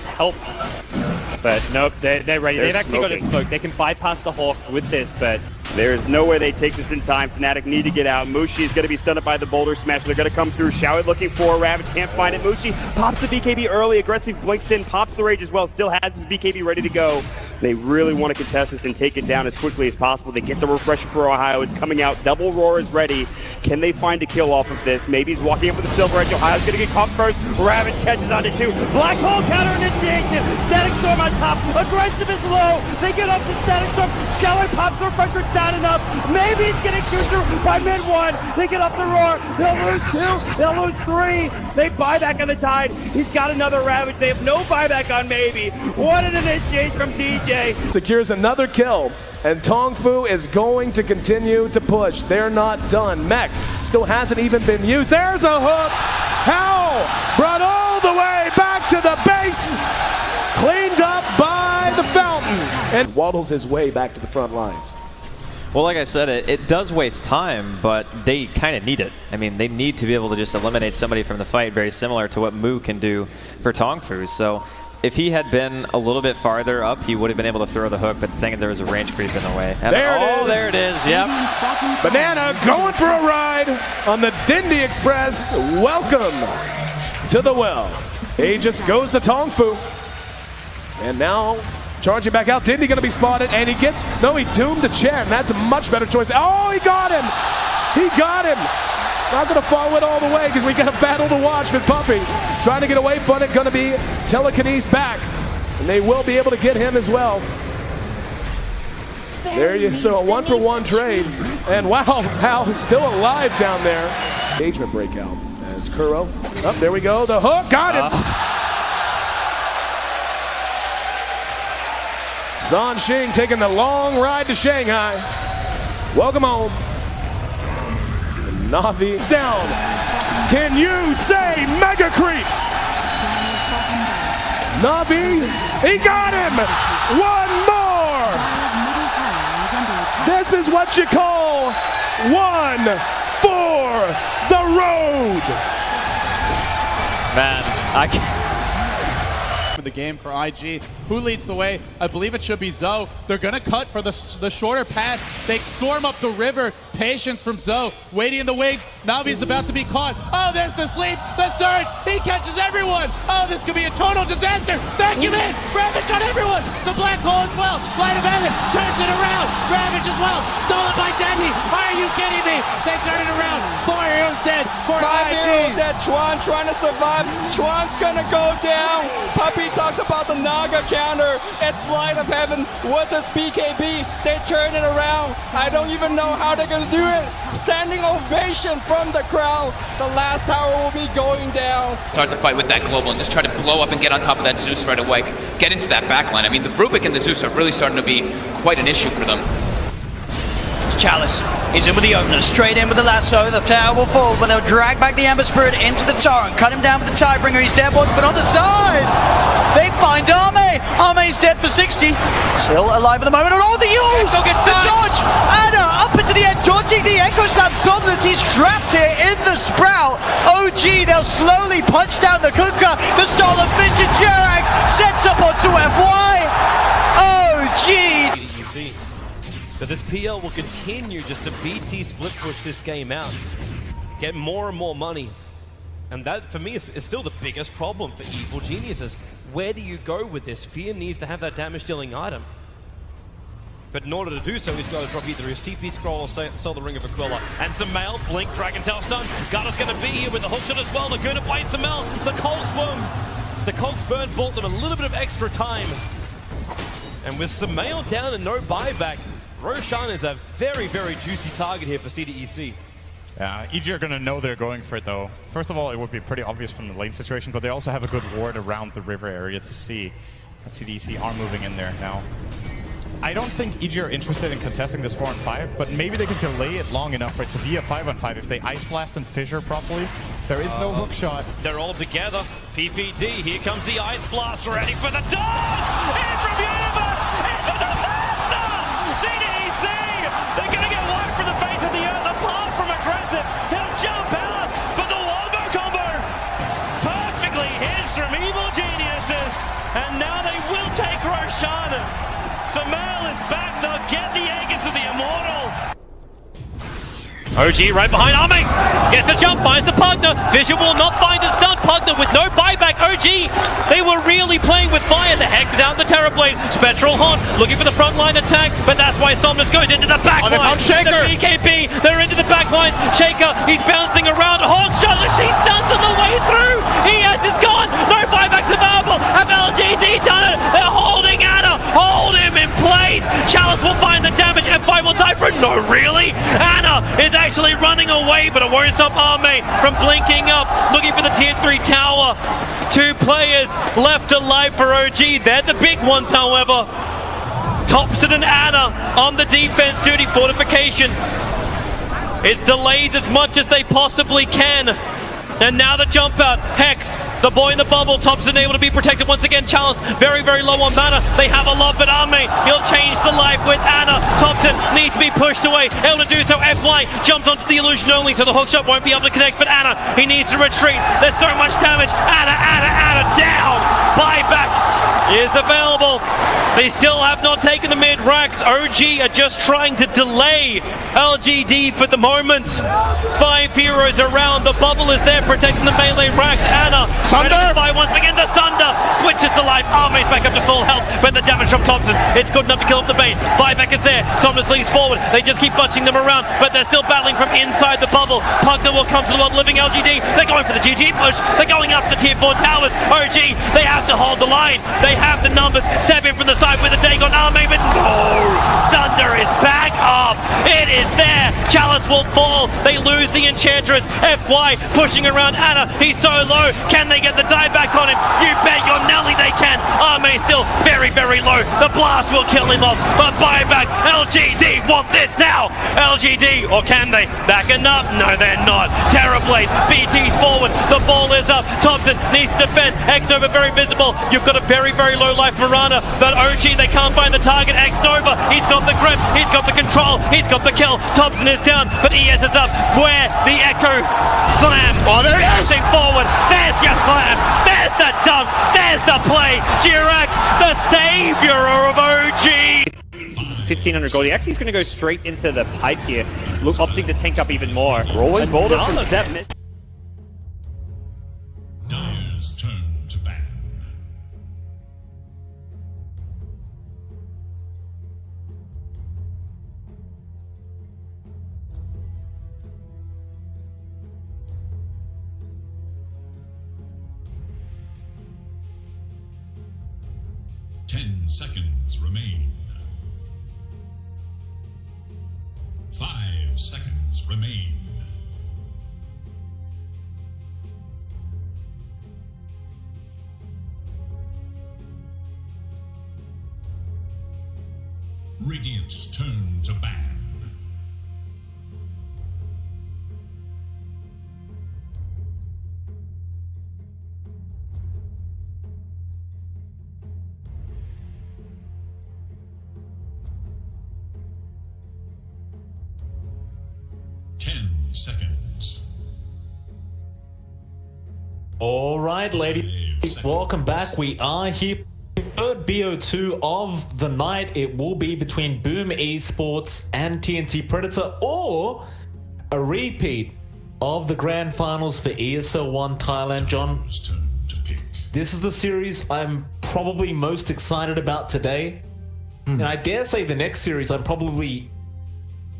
does help. But nope, they're ready. They've actually got a smoke. They can bypass the Hawk with this, but there's no way they take this in time. Fnatic need to get out. Mushi is going to be stunned up by the boulder smash. They're going to come through. Shower looking for Ravage. Can't find it. Mushi pops the BKB early. Aggressive blinks in. Pops the rage as well. Still has his BKB ready to go. They really want to contest this and take it down as quickly as possible. They get the refresher for Ohio. It's coming out. Double Roar is ready. Can they find a kill off of this? Maybe he's walking up with the Silver Edge. Ohio's going to get caught first. Ravage catches onto two. Black Hole counter initiation. Static Storm on top. Aggressive is low. They get up to Static Storm. Shower pops the refresher. It's not enough. Maybe he's getting chewed through by mid one. They get up the Roar. They'll lose two. They'll lose three. They buy back on the Tide. He's got another Ravage. They have no buyback on Maybe. What an initiation from DJ. Secures another kill, and Tongfu is going to continue to push. They're not done. Mech still hasn't even been used. There's a hook. How? Brought all the way back to the base. Cleaned up by the fountain. And waddles his way back to the front lines. Well, like I said, it does waste time, but they kind of need it. I mean, they need to be able to just eliminate somebody from the fight, very similar to what Mu can do for Tongfu. So if he had been a little bit farther up, he would have been able to throw the hook, but the thing is there was a range creep in the way. There it is, yep. Banana going for a ride on the Dindy Express. Welcome to the well. Aegis goes to Tongfu. And now charging back out. Dindy going to be spotted, and he doomed the Chen. That's a much better choice. Oh, he got him. He got him. Not going to follow it all the way because we got a battle to watch with Puppy. Trying to get away from it, going to be telekinesed back. And they will be able to get him as well. There you so a 1-for-1 trade. And wow, Hal is still alive down there. Engagement breakout as Kuro. Oh, there we go. The hook, got him. Zhan Xing taking the long ride to Shanghai. Welcome home. Navi's down. Can you say mega creeps? Navi, he got him. One more. This is what you call one for the road. Man, I can't. The game for IG. Who leads the way? I believe it should be Zoe. They're going to cut for the shorter path. They storm up the river. Patience from Zoe. Waiting in the wings. Navi's about to be caught. Oh, there's the sleep. The surge. He catches everyone. Oh, this could be a total disaster. Vacuum in. Ravage on everyone. The black hole as well. Light of heaven turns it around. Ravage as well. Stolen by Dendy. Are you kidding me? They turn it around. 4 heroes dead. 4 heroes dead. Chuan trying to survive. Chuan's gonna go down. Puppy talked about the Naga counter. It's Light of Heaven with his BKB. They turn it around. I don't even know how they're gonna do it. Standing ovation from the crowd. The last tower will be going down. Start the fight with that global and just try to blow up and get on top of that Zeus right away. Get into that backline. I mean, the Rubik and the Zeus are really starting to be quite an issue for them. Chalice is in with the opener, straight in with the lasso. The tower will fall, but they'll drag back the Ember Spirit into the torrent, cut him down with the Tidebringer. He's dead, but on the side, they find Arme. Arme's dead for 60, still alive at the moment. Oh, the use! The dodge! Anna up into the end, dodging the Echo Slam. Somnus, he's trapped here in the Sprout. OG, they'll slowly punch down the Kuka. The stolen Vintage Jerax sets up onto FY. OG! But this PL will continue just to BT split push this game out, get more and more money. And that, for me, is still the biggest problem for Evil Geniuses. Where do you go with this? Fear needs to have that damage-dealing item. But in order to do so, he's got to drop either his TP scroll or sell the Ring of Aquila. And Sumail, blink, Dragon Tail stun. Garda's going to be here with the hookshot as well. They're going to bite Sumail. The Cogs Burn bought them a little bit of extra time. And with Sumail down and no buyback, Roshan is a very, very juicy target here for CDEC. Yeah, EG are going to know they're going for it, though. First of all, it would be pretty obvious from the lane situation, but they also have a good ward around the river area to see. CDEC are moving in there now. I don't think EG are interested in contesting this 4-on-5, but maybe they can delay it long enough for it to be a 5-on-5 if they Ice Blast and Fissure properly. There is no hook shot. They're all together. PPD, here comes the Ice Blast, ready for the dodge! In from Universe! Into disaster! CDEC! They're going to get wiped from the face of the earth, apart from aggressive. He'll jump out, but the wombo combo perfectly hits from Evil Geniuses. And now they will take Roshan. Famal is back. They'll get the egg into the Immortal. OG right behind Ame. Gets the jump, finds the Pugner. Vision will not find the stun. Pugner with no buyback. OG, they were really playing with fire. The Hex down the Terrorblade. Spectral Haunt looking for the frontline attack, but that's why Somnus goes into the backline. The BKB, they're into the backline. Shaker, he's bouncing around. Hawk shot, she stuns on the way through. ES is gone. No buybacks available. Have LGD done it? They're holding Anna. Hold him in place. Chalice will find the damage. F5 will die for it. No, really? Anna is actually running away, but it won't stop Arme from blinking up, looking for the tier 3 tower. 2 players left alive for OG. They're the big ones, however. Thompson and Anna on the defense duty. Fortification. It's delayed as much as they possibly can. And now the jump out. Hex, the boy in the bubble. Thompson able to be protected once again. Chalice very, very low on mana. They have a lot, but Arme, he'll change the life with Anna. Thompson needs to be pushed away. Able to do so. FY jumps onto the illusion only, so the hookshot won't be able to connect. But Anna, he needs to retreat. There's so much damage. Anna down. Buyback is available. They still have not taken the mid racks. OG are just trying to delay LGD for the moment. 5 heroes around. The bubble is there protecting the melee racks. Anna, Sunder! Once again, the Sunder switches to life. Arme's back up to full health, but the damage from Thompson, it's good enough to kill off the bait. Buyback is there. Somnus leads forward. They just keep bunching them around, but they're still battling from inside the bubble. Pugner will come to the world living LGD. They're going for the GG push. They're going up the tier 4 towers. OG, they have to hold the line. They have the numbers. 7 from the side with a Dagon Arme, but no! Sunder is back up. It is there. Chalice will fall. They lose the Enchantress. FY pushing around Anna. He's so low. Can they get the dieback on him? You bet your Nelly they can. Arme still very, very low. The blast will kill him off. But buyback. LGD want this now. LGD, or can they? Backing up? No, they're not. Terrorblade. BT's forward. The ball is up. Thompson needs to defend. X-Nova very visible. You've got a very, very low life Mirana. But OG, they can't find the target. X-Nova, he's got the grip. He's got the control. He's got the kill. Thompson is down, but ES is up. Where the Echo slam. Oh, there it is. Forward. There's your slam. There's the dunk. There's the play. Jirax, the savior of OG. 1500 gold. He actually is going to go straight into the pipe here. Look, opting to tank up even more. Rolling boulder from 7. Dire's turn to ban. Ten seconds remain. 5 seconds remain. Radiant's turn to ban. Seconds. All right, ladies, welcome back. We are here. Third BO2 of the night. It will be between Boom Esports and TNC Predator, or a repeat of the grand finals for ESL 1 Thailand. John, this is the series I'm probably most excited about today. And I dare say the next series I'm probably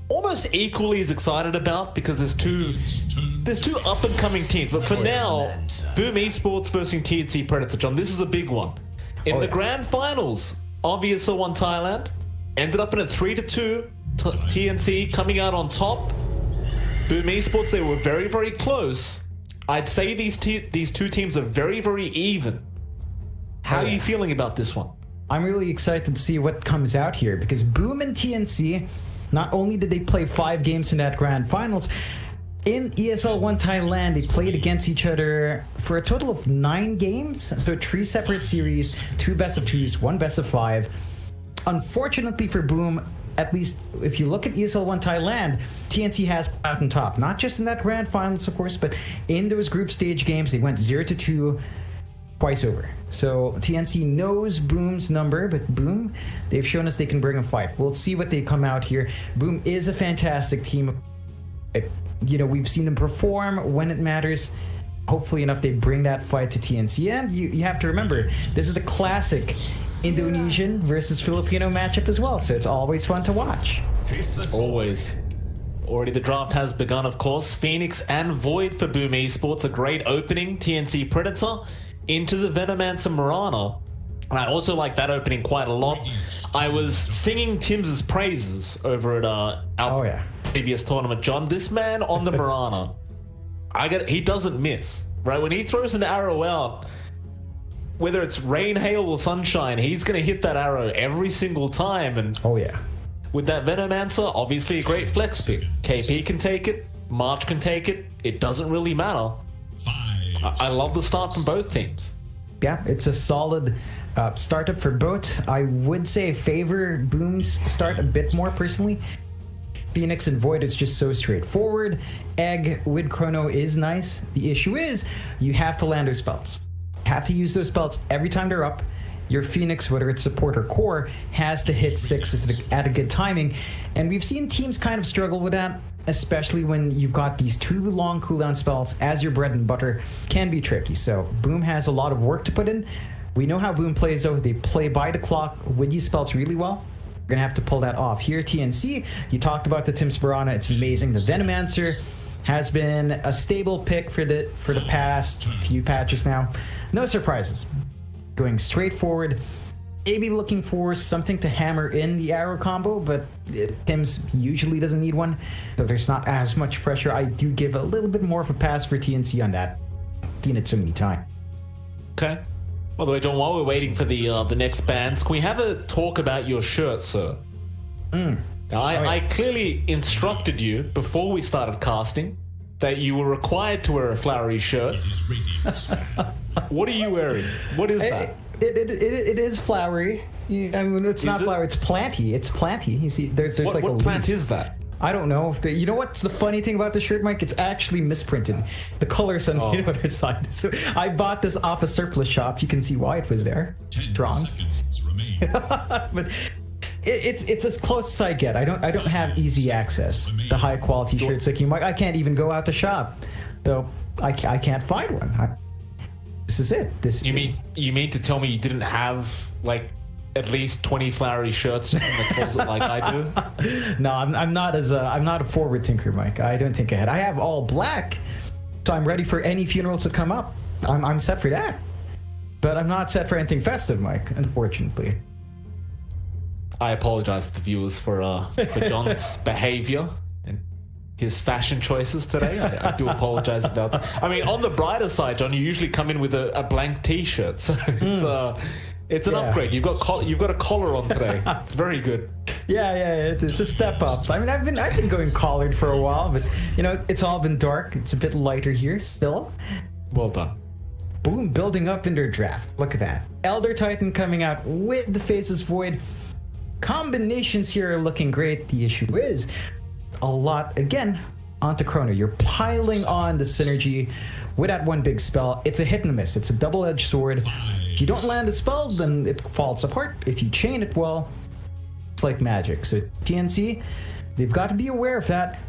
almost equally as excited about, because there's two up and coming teams. But for now, Boom Esports versus TNC Predator. John, this is a big one. In the grand finals of ESL 1 Thailand, ended up in a 3-2. TNC coming out on top. Boom Esports, they were very, very close. I'd say these two teams are very, very even. How are you feeling about this one? I'm really excited to see what comes out here, because Boom and TNC, not only did they play 5 games in that grand finals, in ESL 1 Thailand, they played against each other for a total of 9 games. So 3 separate series, 2 best of 2s, 1 best of 5. Unfortunately for Boom, at least if you look at ESL 1 Thailand, TNC has out on top. Not just in that grand finals, of course, but in those group stage games, they went 0-2. twice over. So TNC knows Boom's number, but Boom, they've shown us they can bring a fight. We'll see what they come out here. Boom is a fantastic team. You know, we've seen them perform when it matters. Hopefully enough they bring that fight to TNC. And you have to remember, this is the classic Indonesian versus Filipino matchup as well, so it's always fun to watch. Always. Already the draft has begun, of course. Phoenix and Void for Boom Esports. A great opening. TNC Predator into the Venomancer Mirana. And I also like that opening quite a lot. I was singing Tim's praises over at our previous tournament, John. This man on the Mirana, he doesn't miss, right? When he throws an arrow out, whether it's rain, hail, or sunshine, he's going to hit that arrow every single time. And with that Venomancer, obviously a great flex pick. KP can take it, March can take it. It doesn't really matter. I love the start from both teams. Yeah, it's a solid startup for both. I would say favor Boom's start a bit more personally. Phoenix and Void is just so straightforward. Egg with Chrono is nice. The issue is you have to land those spells. You have to use those spells every time they're up. Your Phoenix, whether it's support or core, has to hit 6 at a good timing. And we've seen teams kind of struggle with that, especially when you've got these 2 long cooldown spells as your bread and butter. Can be tricky. So Boom has a lot of work to put in. We know how Boom plays though. They play by the clock with these spells really well. We're gonna have to pull that off here. TNC, you talked about the Tim's Piranha. It's amazing. The Venomancer has been a stable pick for the past few patches now. No surprises. Going straight forward. Maybe looking for something to hammer in the arrow combo, but Tim's usually doesn't need one, so there's not as much pressure. I do give a little bit more of a pass for TNC on that. Seen it so many times. Okay. By the way, John, while we're waiting for the next bands, can we have a talk about your shirt, sir? Now, I clearly instructed you before we started casting that you were required to wear a flowery shirt. What are you wearing? What is that? It is flowery. I mean, it's not flowery. It's planty. It's planty. You see, there's like what plant is that? I don't know. You know what's the funny thing about the shirt, Mike? It's actually misprinted. The colors on the other side. So I bought this off a surplus shop. You can see why it was there. Drawn. But it's as close as I get. I don't have easy access to high quality shirts like you, Mike. I can't even go out to shop, so I can't find one. This is it. You mean to tell me you didn't have like at least 20 flowery shirts in the closet like I do? No, I'm not a forward thinker, Mike. I don't think ahead. I have all black, so I'm ready for any funerals to come up. I'm set for that, but I'm not set for anything festive, Mike. Unfortunately. I apologize to the viewers for John's behavior and his fashion choices today. I do apologize about that. I mean, on the brighter side, John, you usually come in with a blank T-shirt, so it's an upgrade. You've got a collar on today. It's very good. Yeah, it's a step up. I mean, I've been going collared for a while, but you know, it's all been dark. It's a bit lighter here still. Well done. Boom, building up in their draft. Look at that. Elder Titan coming out with the Faceless Void. Combinations here are looking great. The issue is a lot, again, onto Chrono. You're piling on the synergy with that one big spell. It's a hit and a miss. It's a double-edged sword. If you don't land the spell, then it falls apart. If you chain it well, it's like magic. So TNC, they've got to be aware of that.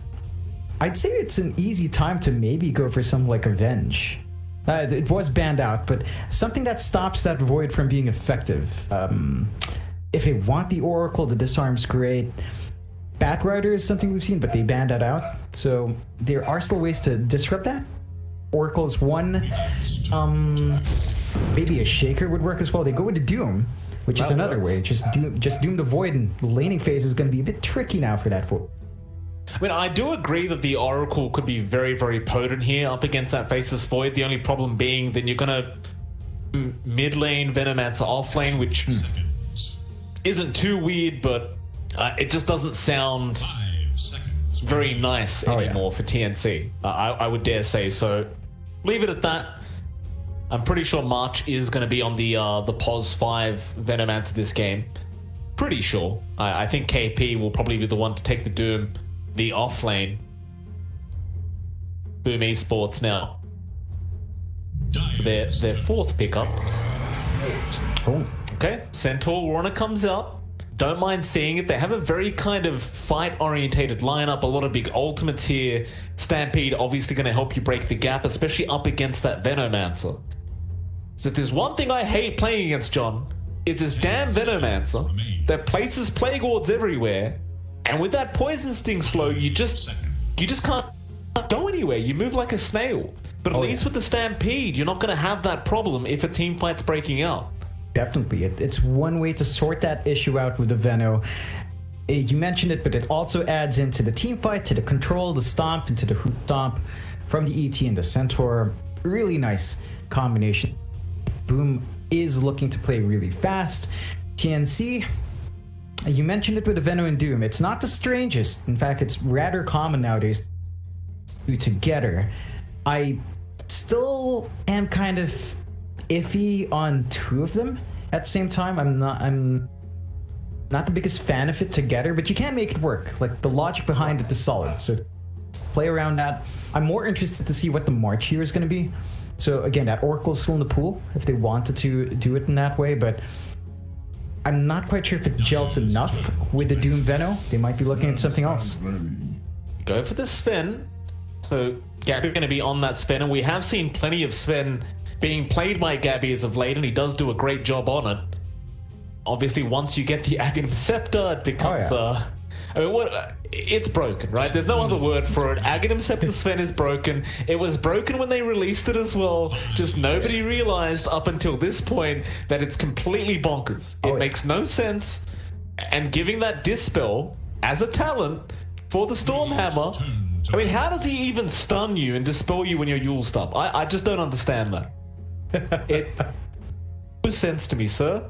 I'd say it's an easy time to maybe go for some like Avenge. It was banned out, but something that stops that Void from being effective. If they want the Oracle, the disarm's great. Batrider is something we've seen, but they banned that out. So there are still ways to disrupt that. Oracle is one. Maybe a Shaker would work as well. They go into Doom, which is another way. Just Doom the Void, and the laning phase is going to be a bit tricky now for that Void. I mean, I do agree that the Oracle could be very, very potent here up against that Faceless Void. The only problem being then you're going to mid lane Venomancer off lane, which isn't too weird, but it just doesn't sound very nice anymore for TNC. I would dare say so. Leave it at that. I'm pretty sure March is going to be on the POS 5 Venomancer this game. Pretty sure. I think KP will probably be the one to take the Doom, the off lane. Boom Esports now. their fourth pickup. Oh. Okay, Centaur Warner comes out. Don't mind seeing it. They have a very kind of fight-orientated lineup. A lot of big ultimates here. Stampede obviously going to help you break the gap, especially up against that Venomancer. So if there's one thing I hate playing against, John, is this damn Venomancer that places Plague Wards everywhere, and with that Poison Sting slow, you just can't go anywhere. You move like a snail. But at least with the Stampede, you're not going to have that problem if a team fight's breaking out. Definitely. It's one way to sort that issue out with the Veno. You mentioned it, but it also adds into the team fight, to the control, the stomp, into the hoop stomp from the ET and the Centaur. Really nice combination. Boom is looking to play really fast. TNC, you mentioned it with the Veno and Doom. It's not the strangest. In fact, it's rather common nowadays to together. I still am kind of iffy on two of them at the same time. I'm not the biggest fan of it together, but you can make it work. Like, the logic behind it is solid, so play around that. I'm more interested to see what the March here is going to be. So again, that Oracle is still in the pool if they wanted to do it in that way, but I'm not quite sure if it gels enough with the Doom Veno. They might be looking at something else. Go for the Sven. So Gabby going to be on that Sven, and we have seen plenty of Sven being played by Gabby as of late, and he does do a great job on it. Obviously, once you get the Aghanim Scepter, it becomes I mean, it's broken, right? There's no other word for it. Aghanim Scepter Sven is broken. It was broken when they released it as well. Just nobody realized up until this point that it's completely bonkers. It makes no sense. And giving that Dispel as a talent for the Stormhammer, I mean, how does he even stun you and dispel you when you're Yuled up? I just don't understand that. It no sense to me, sir.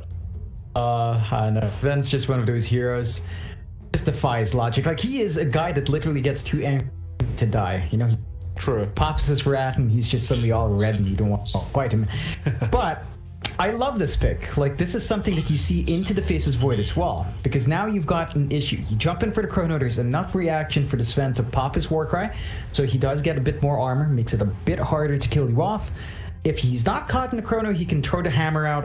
I know. Ven's just one of those heroes. Just defies logic. Like, he is a guy that literally gets too angry to die. You know, he pops his rat and he's just suddenly all red and you don't want to fight him. But I love this pick. Like, this is something that you see into the Face's Void as well, because now you've got an issue. You jump in for the Chrono, there's enough reaction for the Sven to pop his Warcry, so he does get a bit more armor, makes it a bit harder to kill you off. If he's not caught in the Chrono, he can throw the hammer out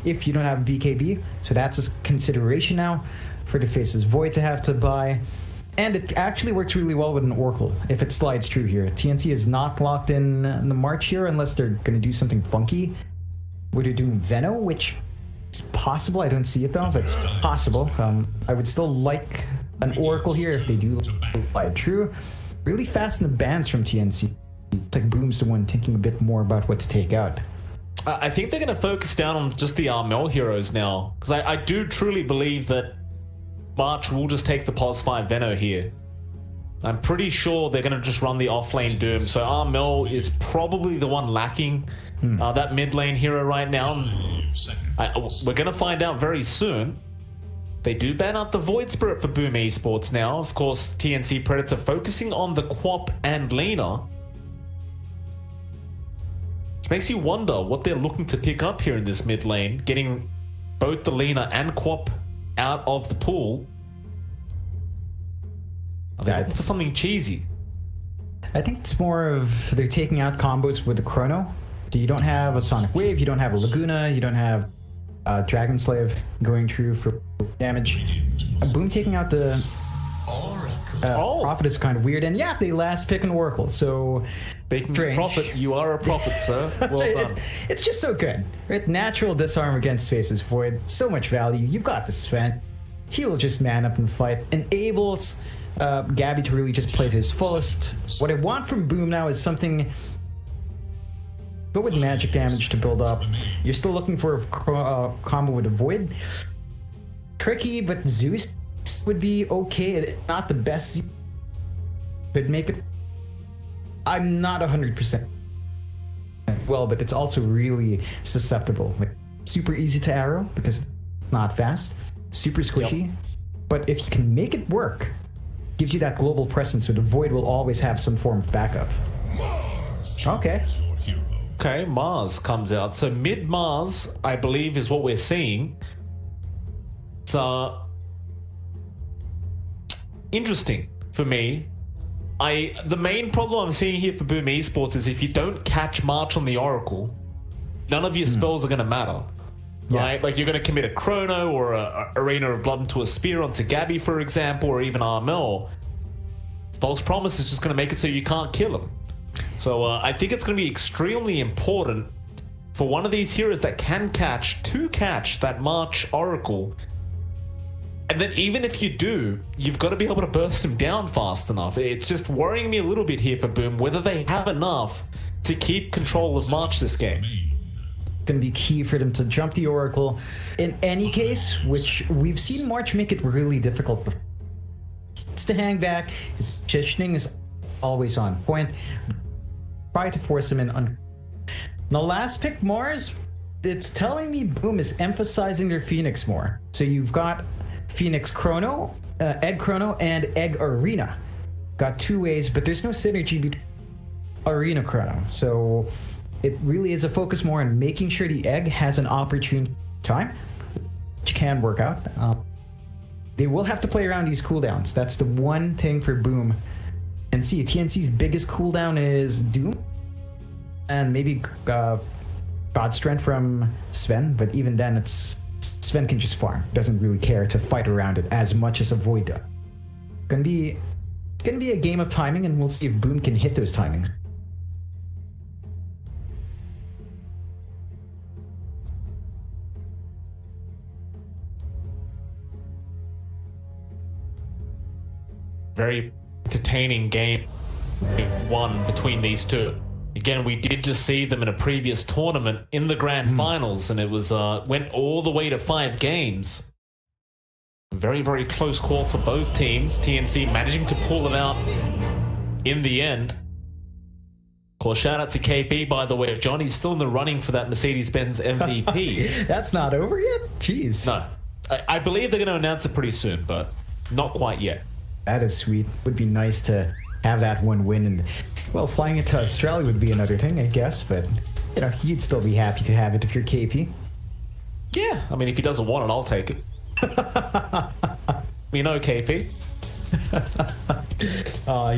if you don't have BKB, so that's a consideration now for the Face's Void to have to buy. And it actually works really well with an Oracle, if it slides through here. TNC is not locked in the March here unless they're going to do something funky. Where they're doing Veno, which is possible. I don't see it though, but possible. I would still like an Oracle here if they do slide through. Really fast in the bans from TNC. Like, Boom's the one thinking a bit more about what to take out. I think they're going to focus down on just the Armel heroes now, because I do truly believe that March will just take the Pos 5 Veno here. I'm pretty sure they're going to just run the offlane Doom, so Armel is probably the one lacking that mid lane hero right now. We're going to find out very soon. They do ban out the Void Spirit for Boom Esports now. Of course, TNC Predator focusing on the Quap and Lina. Makes you wonder what they're looking to pick up here in this mid lane, getting both the Lina and Quap out of the pool. Are they looking for something cheesy? I think it's more of they're taking out combos with the Chrono. You don't have a Sonic Wave, you don't have a Laguna, you don't have Dragon Slave going through for damage. Boom taking out the Prophet is kind of weird, and yeah, they last pick an Oracle, so Prophet, you are a prophet, sir. Well done. It's just so good, right? Natural disarm against Face's Void, so much value. You've got the Sven. He'll just man up and fight. Enables Gabby to really just play to his fullest. What I want from Boom now is something. Go with magic damage to build up. You're still looking for a combo with a Void. Tricky, but Zeus would be okay. Not the best. Could make it. I'm not 100% well, but it's also really susceptible. Like, super easy to arrow because it's not fast. Super squishy. But if you can make it work, gives you that global presence, so the Void will always have some form of backup. Okay. Okay, Mars comes out. So mid-Mars, I believe, is what we're seeing. It's interesting for me. The main problem I'm seeing here for Boom Esports is if you don't catch March on the Oracle, none of your spells are going to matter. Right? Like, you're going to commit a Chrono or a Arena of Blood into a Spear onto Gabby, for example, or even Armel. False Promise is just going to make it so you can't kill him. So I think it's going to be extremely important for one of these heroes that can catch to catch that March Oracle. And then even if you do, you've got to be able to burst him down fast enough. It's just worrying me a little bit here for Boom, whether they have enough to keep control of March this game. Going to be key for them to jump the Oracle in any case, which we've seen March make it really difficult before. It's to hang back. His positioning is always on point. Try to force him in. The last pick, Mars, it's telling me Boom is emphasizing their Phoenix more. So you've got Phoenix Chrono, Egg Chrono, and Egg Arena. Got two ways, but there's no synergy between Arena Chrono. So it really is a focus more on making sure the Egg has an opportune time, which can work out. They will have to play around these cooldowns. That's the one thing for Boom. And see, TNC's biggest cooldown is Doom, and maybe God Strength from Sven, but even then, it's Sven can just farm. Doesn't really care to fight around it as much as a Void does. Gonna be a game of timing, and we'll see if Boom can hit those timings. Very entertaining game one between these two. Again, we did just see them in a previous tournament in the grand finals, and it was went all the way to 5 games. Very, very close call for both teams. TNC managing to pull it out in the end. Of course, shout out to KP, by the way. Johnny's still in the running for that Mercedes-Benz MVP. That's not over yet? Jeez. No. I believe they're going to announce it pretty soon, but not quite yet. That is sweet. Would be nice to have that one win, and well, flying it to Australia would be another thing, I guess, but you know, you'd still be happy to have it if you're KP. Yeah, I mean, if he doesn't want it, I'll take it. You know, KP.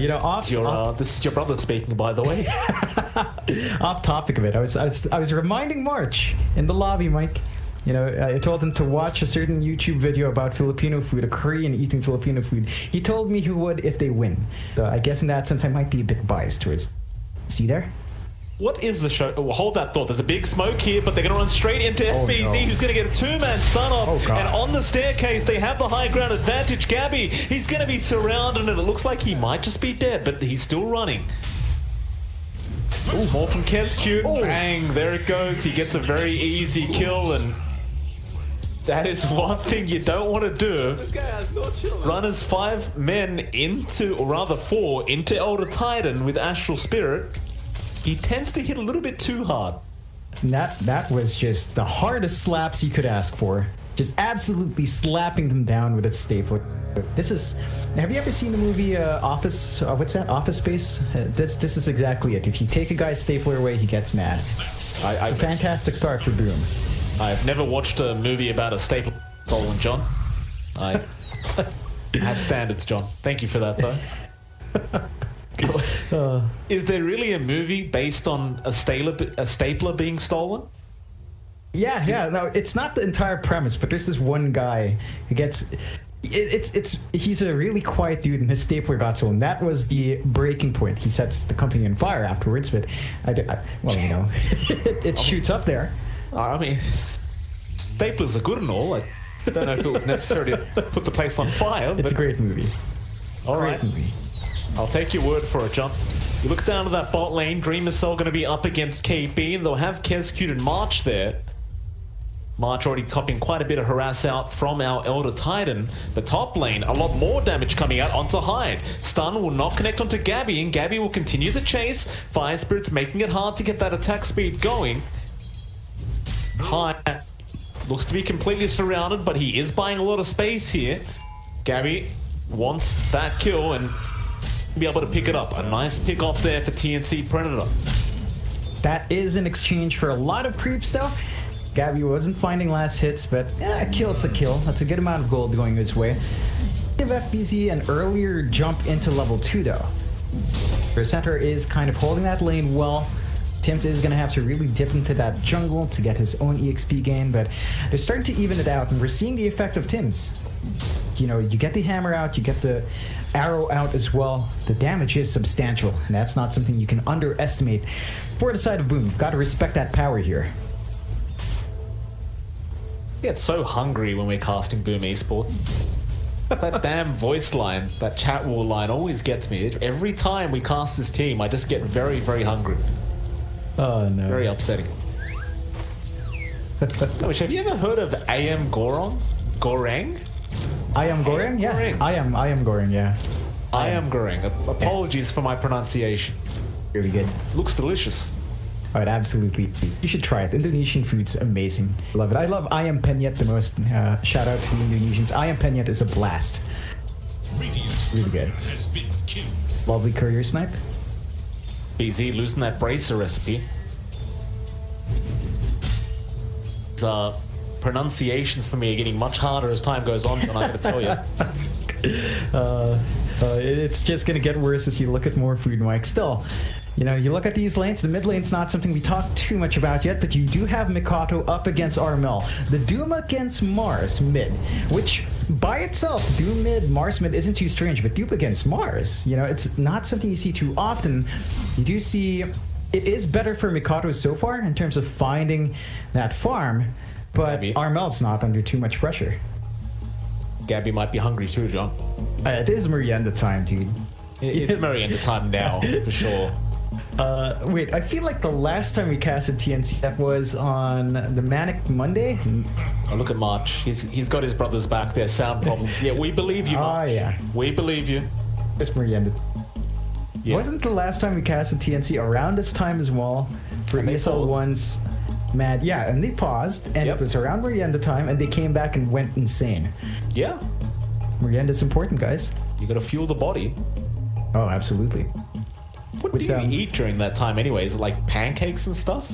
You know, this is your brother speaking, by the way. Off topic of it, I was reminding March in the lobby, Mike. You know, I told him to watch a certain YouTube video about Filipino food, a Korean eating Filipino food. He told me he would if they win. So I guess in that sense, I might be a bit biased towards. See there? What is the show? Oh, hold that thought. There's a big smoke here, but they're going to run straight into FBZ, who's going to get a 2-man stun off. And on the staircase, they have the high ground advantage. Gabby, he's going to be surrounded, and it looks like he might just be dead, but he's still running. Ooh, more from Kezcute. Bang, there it goes. He gets a very easy kill, and that is one thing you don't want to do. This guy has no chill. Run as 5 men into, or rather 4, into Elder Titan with Astral Spirit. He tends to hit a little bit too hard. That was just the hardest slaps you could ask for. Just absolutely slapping them down with its stapler. This is. Have you ever seen the movie Office? What's that? Office Space? This is exactly it. If you take a guy's stapler away, he gets mad. It's a fantastic start for Boom. I've never watched a movie about a staple stolen, John. I have standards, John. Thank you for that, though. Is there really a movie based on a stapler being stolen? Yeah. No, it's not the entire premise, but there's this one guy who gets. He's a really quiet dude, and his stapler got stolen. That was the breaking point. He sets the company on fire afterwards, but well, you know, it shoots up there. I mean, staplers are good and all. I don't know if it was necessary to put the place on fire. It's a great movie. All right. Movie. I'll take your word for it, John. You look down to that bot lane. Dreamer Cell going to be up against KB, and they'll have Kezcute and March there. March already copying quite a bit of harass out from our Elder Titan. The top lane, a lot more damage coming out onto Hyde. Stun will not connect onto Gabby, and Gabby will continue the chase. Fire Spirit's making it hard to get that attack speed going. Hyde looks to be completely surrounded, but he is buying a lot of space here. Gabby wants that kill and be able to pick it up. A nice pick off there for TNC Predator. That is in exchange for a lot of creeps, though. Gabby wasn't finding last hits, but a kill's a kill. That's a good amount of gold going his way. Give FBZ an earlier jump into level 2, though. Their center is kind of holding that lane well. Tims is going to have to really dip into that jungle to get his own EXP gain, but they're starting to even it out, and we're seeing the effect of Tims. You know, you get the hammer out, you get the arrow out as well. The damage is substantial, and that's not something you can underestimate. For the side of Boom, you've got to respect that power here. I get so hungry when we're casting Boom Esports. That damn voice line, that chat wall line always gets me. Every time we cast this team, I just get very, very hungry. Oh no. Very upsetting. Have you ever heard of AM Gorong? Goreng? I am Goreng? Yeah. I am Goreng, yeah. I am Goreng. Apologies for my pronunciation. Really good. Looks delicious. Alright, absolutely. You should try it. Indonesian food's amazing. Love it. I love ayam penyet the most. Shout out to the Indonesians. Ayam penyet is a blast. Really good. Lovely courier snipe. BZ losing that bracer recipe. Pronunciations for me are getting much harder as time goes on, and I gotta tell you. It's just gonna get worse as you look at more food, Mike. Still, you know, you look at these lanes, the mid lane's not something we talk too much about yet, but you do have Mikato up against Armel. The Doom against Mars mid, which by itself, Doom mid, Mars mid isn't too strange, but Doom against Mars, you know, it's not something you see too often. You do see it is better for Mikato so far in terms of finding that farm, but Armel's not under too much pressure. Gabby might be hungry too, John. It is Merienda time, dude. It's Merienda time now, for sure. Wait, I feel like the last time we casted TNC, that was on the Manic Monday? Oh, look at March. He's got his brothers back there, sound problems. Yeah, we believe you, March. Oh, yeah. We believe you. It's Merienda. Yeah. Wasn't the last time we casted TNC around this time as well? For ESL 1's Mad. Yeah, and they paused, and it was around Merienda time, and they came back and went insane. Yeah. Merienda's important, guys. You gotta fuel the body. Oh, absolutely. What do you eat during that time anyway? Is it like pancakes and stuff?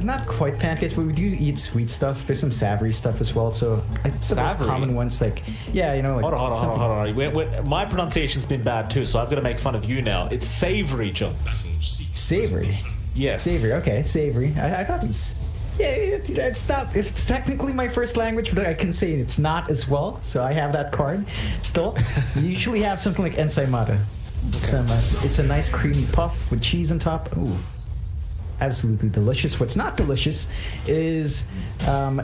Not quite pancakes, but we do eat sweet stuff. There's some savory stuff as well. So the most common ones, like, yeah, you know, like... Hold on. My pronunciation's been bad too, so I've got to make fun of you now. It's savory, John. Savory? Yes. Savory, okay, savory. I thought it's... Yeah, it's not... It's technically my first language, but I can say it's not as well, so I have that card. Still, you usually have something like ensaimada. It's a nice creamy puff with cheese on top. Ooh. Absolutely delicious. What's not delicious is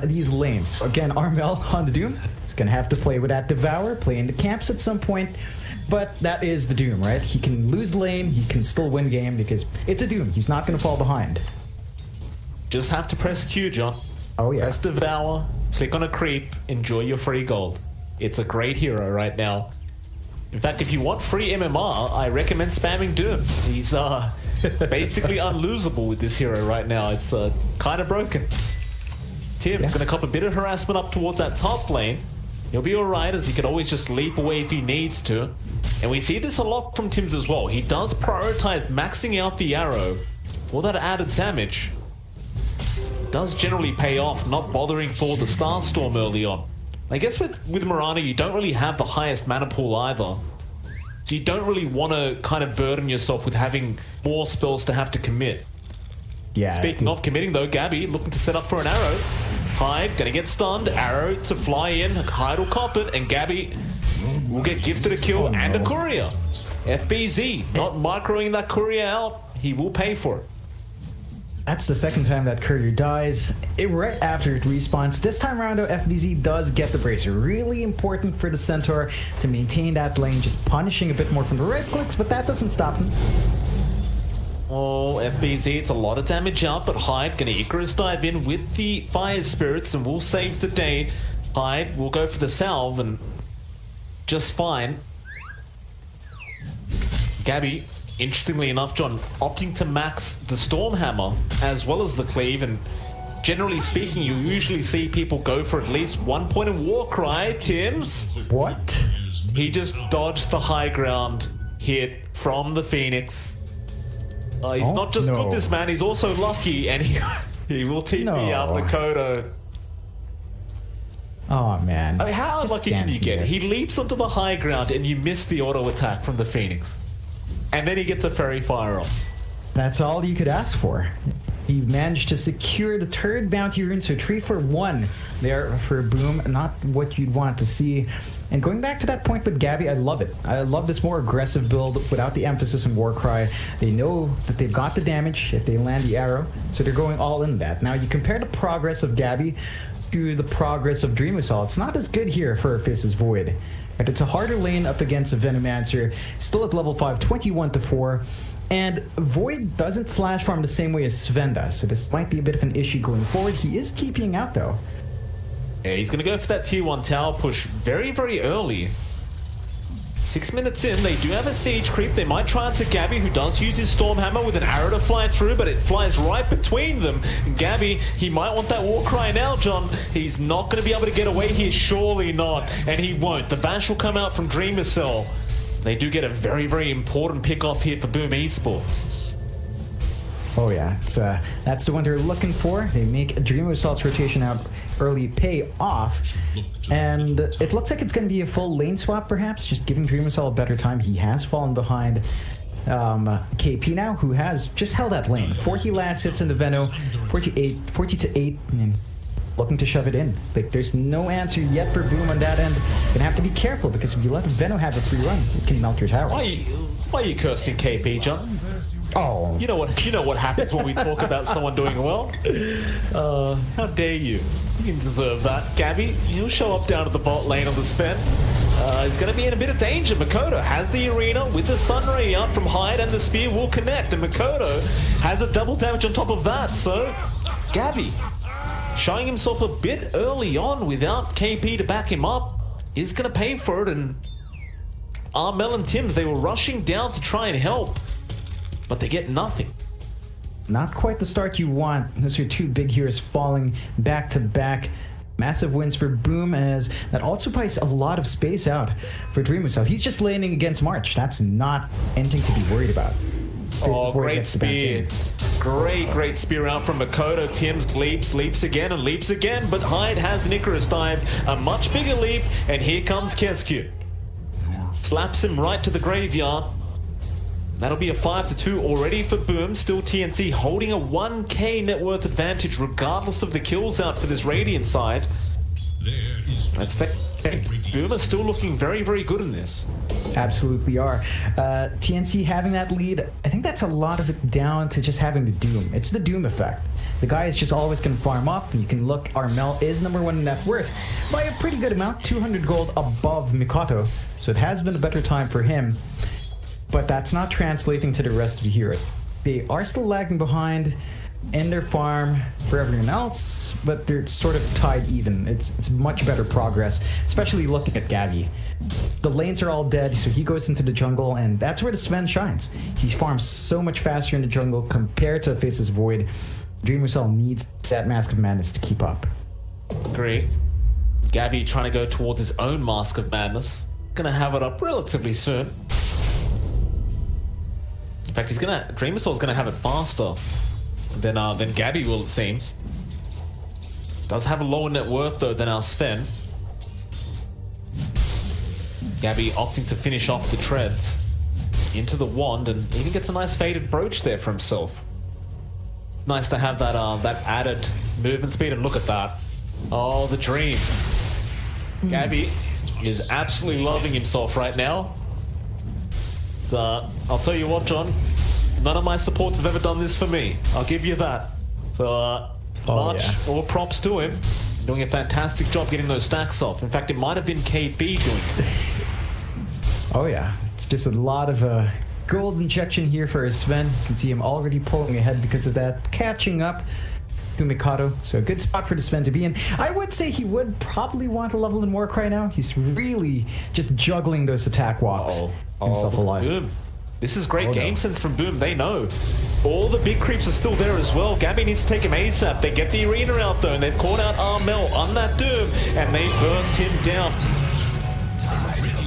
these lanes. Again, Armel on the Doom is going to have to play with that Devour, play into camps at some point, but that is the Doom, right? He can lose lane, he can still win game because it's a Doom. He's not going to fall behind. Just have to press Q, John. Oh, yeah. Press Devour, click on a creep, enjoy your free gold. It's a great hero right now. In fact, if you want free MMR, I recommend spamming Doom. He's basically unlosable with this hero right now. It's kind of broken. Tim's going to cop a bit of harassment up towards that top lane. He'll be alright, as he can always just leap away if he needs to. And we see this a lot from Tims as well. He does prioritize maxing out the arrow for that added damage. It does generally pay off, not bothering for the Starstorm early on. I guess with Mirana, you don't really have the highest mana pool either. So you don't really want to kind of burden yourself with having more spells to have to commit. Yeah. Speaking of committing though, Gabby looking to set up for an arrow. Hyde gonna get stunned, arrow to fly in, Hyde will cop it, and Gabby will get gifted a kill and a courier. FBZ, not microing that courier out, he will pay for it. That's the second time that courier dies, right after it respawns. This time around, though, FBZ does get the bracer. Really important for the Centaur to maintain that lane, just punishing a bit more from the right clicks, but that doesn't stop him. Oh, FBZ, it's a lot of damage out, but Hyde gonna Icarus dive in with the Fire Spirits and will save the day. Hyde will go for the salve and just fine. Gabby, interestingly enough, John, opting to max the Stormhammer as well as the Cleave, and generally speaking, you usually see people go for at least 1 point in Warcry. Tims? What? He just dodged the high ground hit from the Phoenix. He's not just good, this man, he's also lucky, and he will TP out the Kodo. Oh, man. I mean, how lucky can you get? He leaps onto the high ground and you miss the auto attack from the Phoenix. and then he gets a Fairy Fire off. That's all you could ask for. He managed to secure the third bounty rune, so 3 for 1 there for Boom. Not what you'd want to see. And going back to that point with Gabby, I love it. I love this more aggressive build without the emphasis on Warcry. They know that they've got the damage if they land the arrow, so they're going all in that. Now, you compare the progress of Gabby to the progress of Dream Assault. It's not as good here for Faces Void. But it's a harder lane up against a Venomancer, still at level 5, 21-4. And Void doesn't flash farm the same way as Sven does, so this might be a bit of an issue going forward. He is TPing out, though. Yeah, he's going to go for that tier 1 tower push very, very early. 6 minutes in, they do have a siege creep. They might try into Gabby, who does use his Stormhammer with an arrow to fly through, but it flies right between them. And Gabby, he might want that Warcry now, John. He's not going to be able to get away here, surely not. And he won't. The Bash will come out from Dreamer Cell. They do get a very, very important pick off here for Boom Esports. Oh yeah, that's the one they're looking for. They make Dream Assault's rotation out early pay off, and it looks like it's going to be a full lane swap perhaps, just giving Dream Assault a better time. He has fallen behind KP now, who has just held that lane. 40 last hits in the Veno, 40-8, and looking to shove it in. Like, there's no answer yet for Boom on that end. Gonna have to be careful, because if you let Veno have a free run, it can melt your towers. Why are you cursing KP, John? Oh, you know what happens when we talk about someone doing well. How dare you? You didn't deserve that. Gabby, he'll show up down at the bot lane on the Sven. He's going to be in a bit of danger. Makoto has the arena with the Sunray out from Hyde, and the spear will connect. And Makoto has a double damage on top of that. So, Gabby, showing himself a bit early on without KP to back him up, is going to pay for it. And Armel and Tims, they were rushing down to try and help, but they get nothing. Not quite the start you want. Those are two big heroes falling back to back. Massive wins for Boom, as that also buys a lot of space out for Dream Assault. He's just laning against March. That's not anything to be worried about. Oh, great spear. Great spear out from Makoto. Tims leaps again, but Hyde has an Icarus dive, a much bigger leap, and here comes Kesku. Slaps him right to the graveyard. That'll be a 5-2 already for Boom. Still TNC holding a 1k net worth advantage regardless of the kills out for this Radiant side. That's the Boom are still looking very, very good in this. Absolutely are. TNC having that lead, I think that's a lot of it down to just having the Doom. It's the Doom effect. The guy is just always going to farm up, and you can look, Armel is #1 in net worth by a pretty good amount, 200 gold above Mikoto, so it has been a better time for him. But that's not translating to the rest of the hero. They are still lagging behind in their farm for everyone else, but they're sort of tied even. It's much better progress, especially looking at Gabby. The lanes are all dead, so he goes into the jungle, and that's where the Sven shines. He farms so much faster in the jungle compared to Faces Void. Dream Assault needs that Mask of Madness to keep up. Great. Gabby trying to go towards his own Mask of Madness. Gonna have it up relatively soon. In fact, Dream Assault's gonna have it faster than Gabby will, it seems. Does have a lower net worth though than our Sven. Gabby opting to finish off the treads into the wand, and even gets a nice faded brooch there for himself. Nice to have that that added movement speed, and look at that. Oh, the dream. Gabby is absolutely loving himself right now. So, I'll tell you what, John, none of my supports have ever done this for me. I'll give you that. So, March, all props to him. Doing a fantastic job getting those stacks off. In fact, it might have been KB doing it. Oh yeah, it's just a lot of gold injection here for Sven. You can see him already pulling ahead because of that, catching up to Mikado. So a good spot for the Sven to be in. I would say he would probably want a level in Warcry now. He's really just juggling those attack walks. Himself alive. Boom. This is great game sense from Boom. They know. All the big creeps are still there as well. Gabby needs to take him ASAP. They get the arena out though, and they've caught out Armel on that Doom, and they burst him down.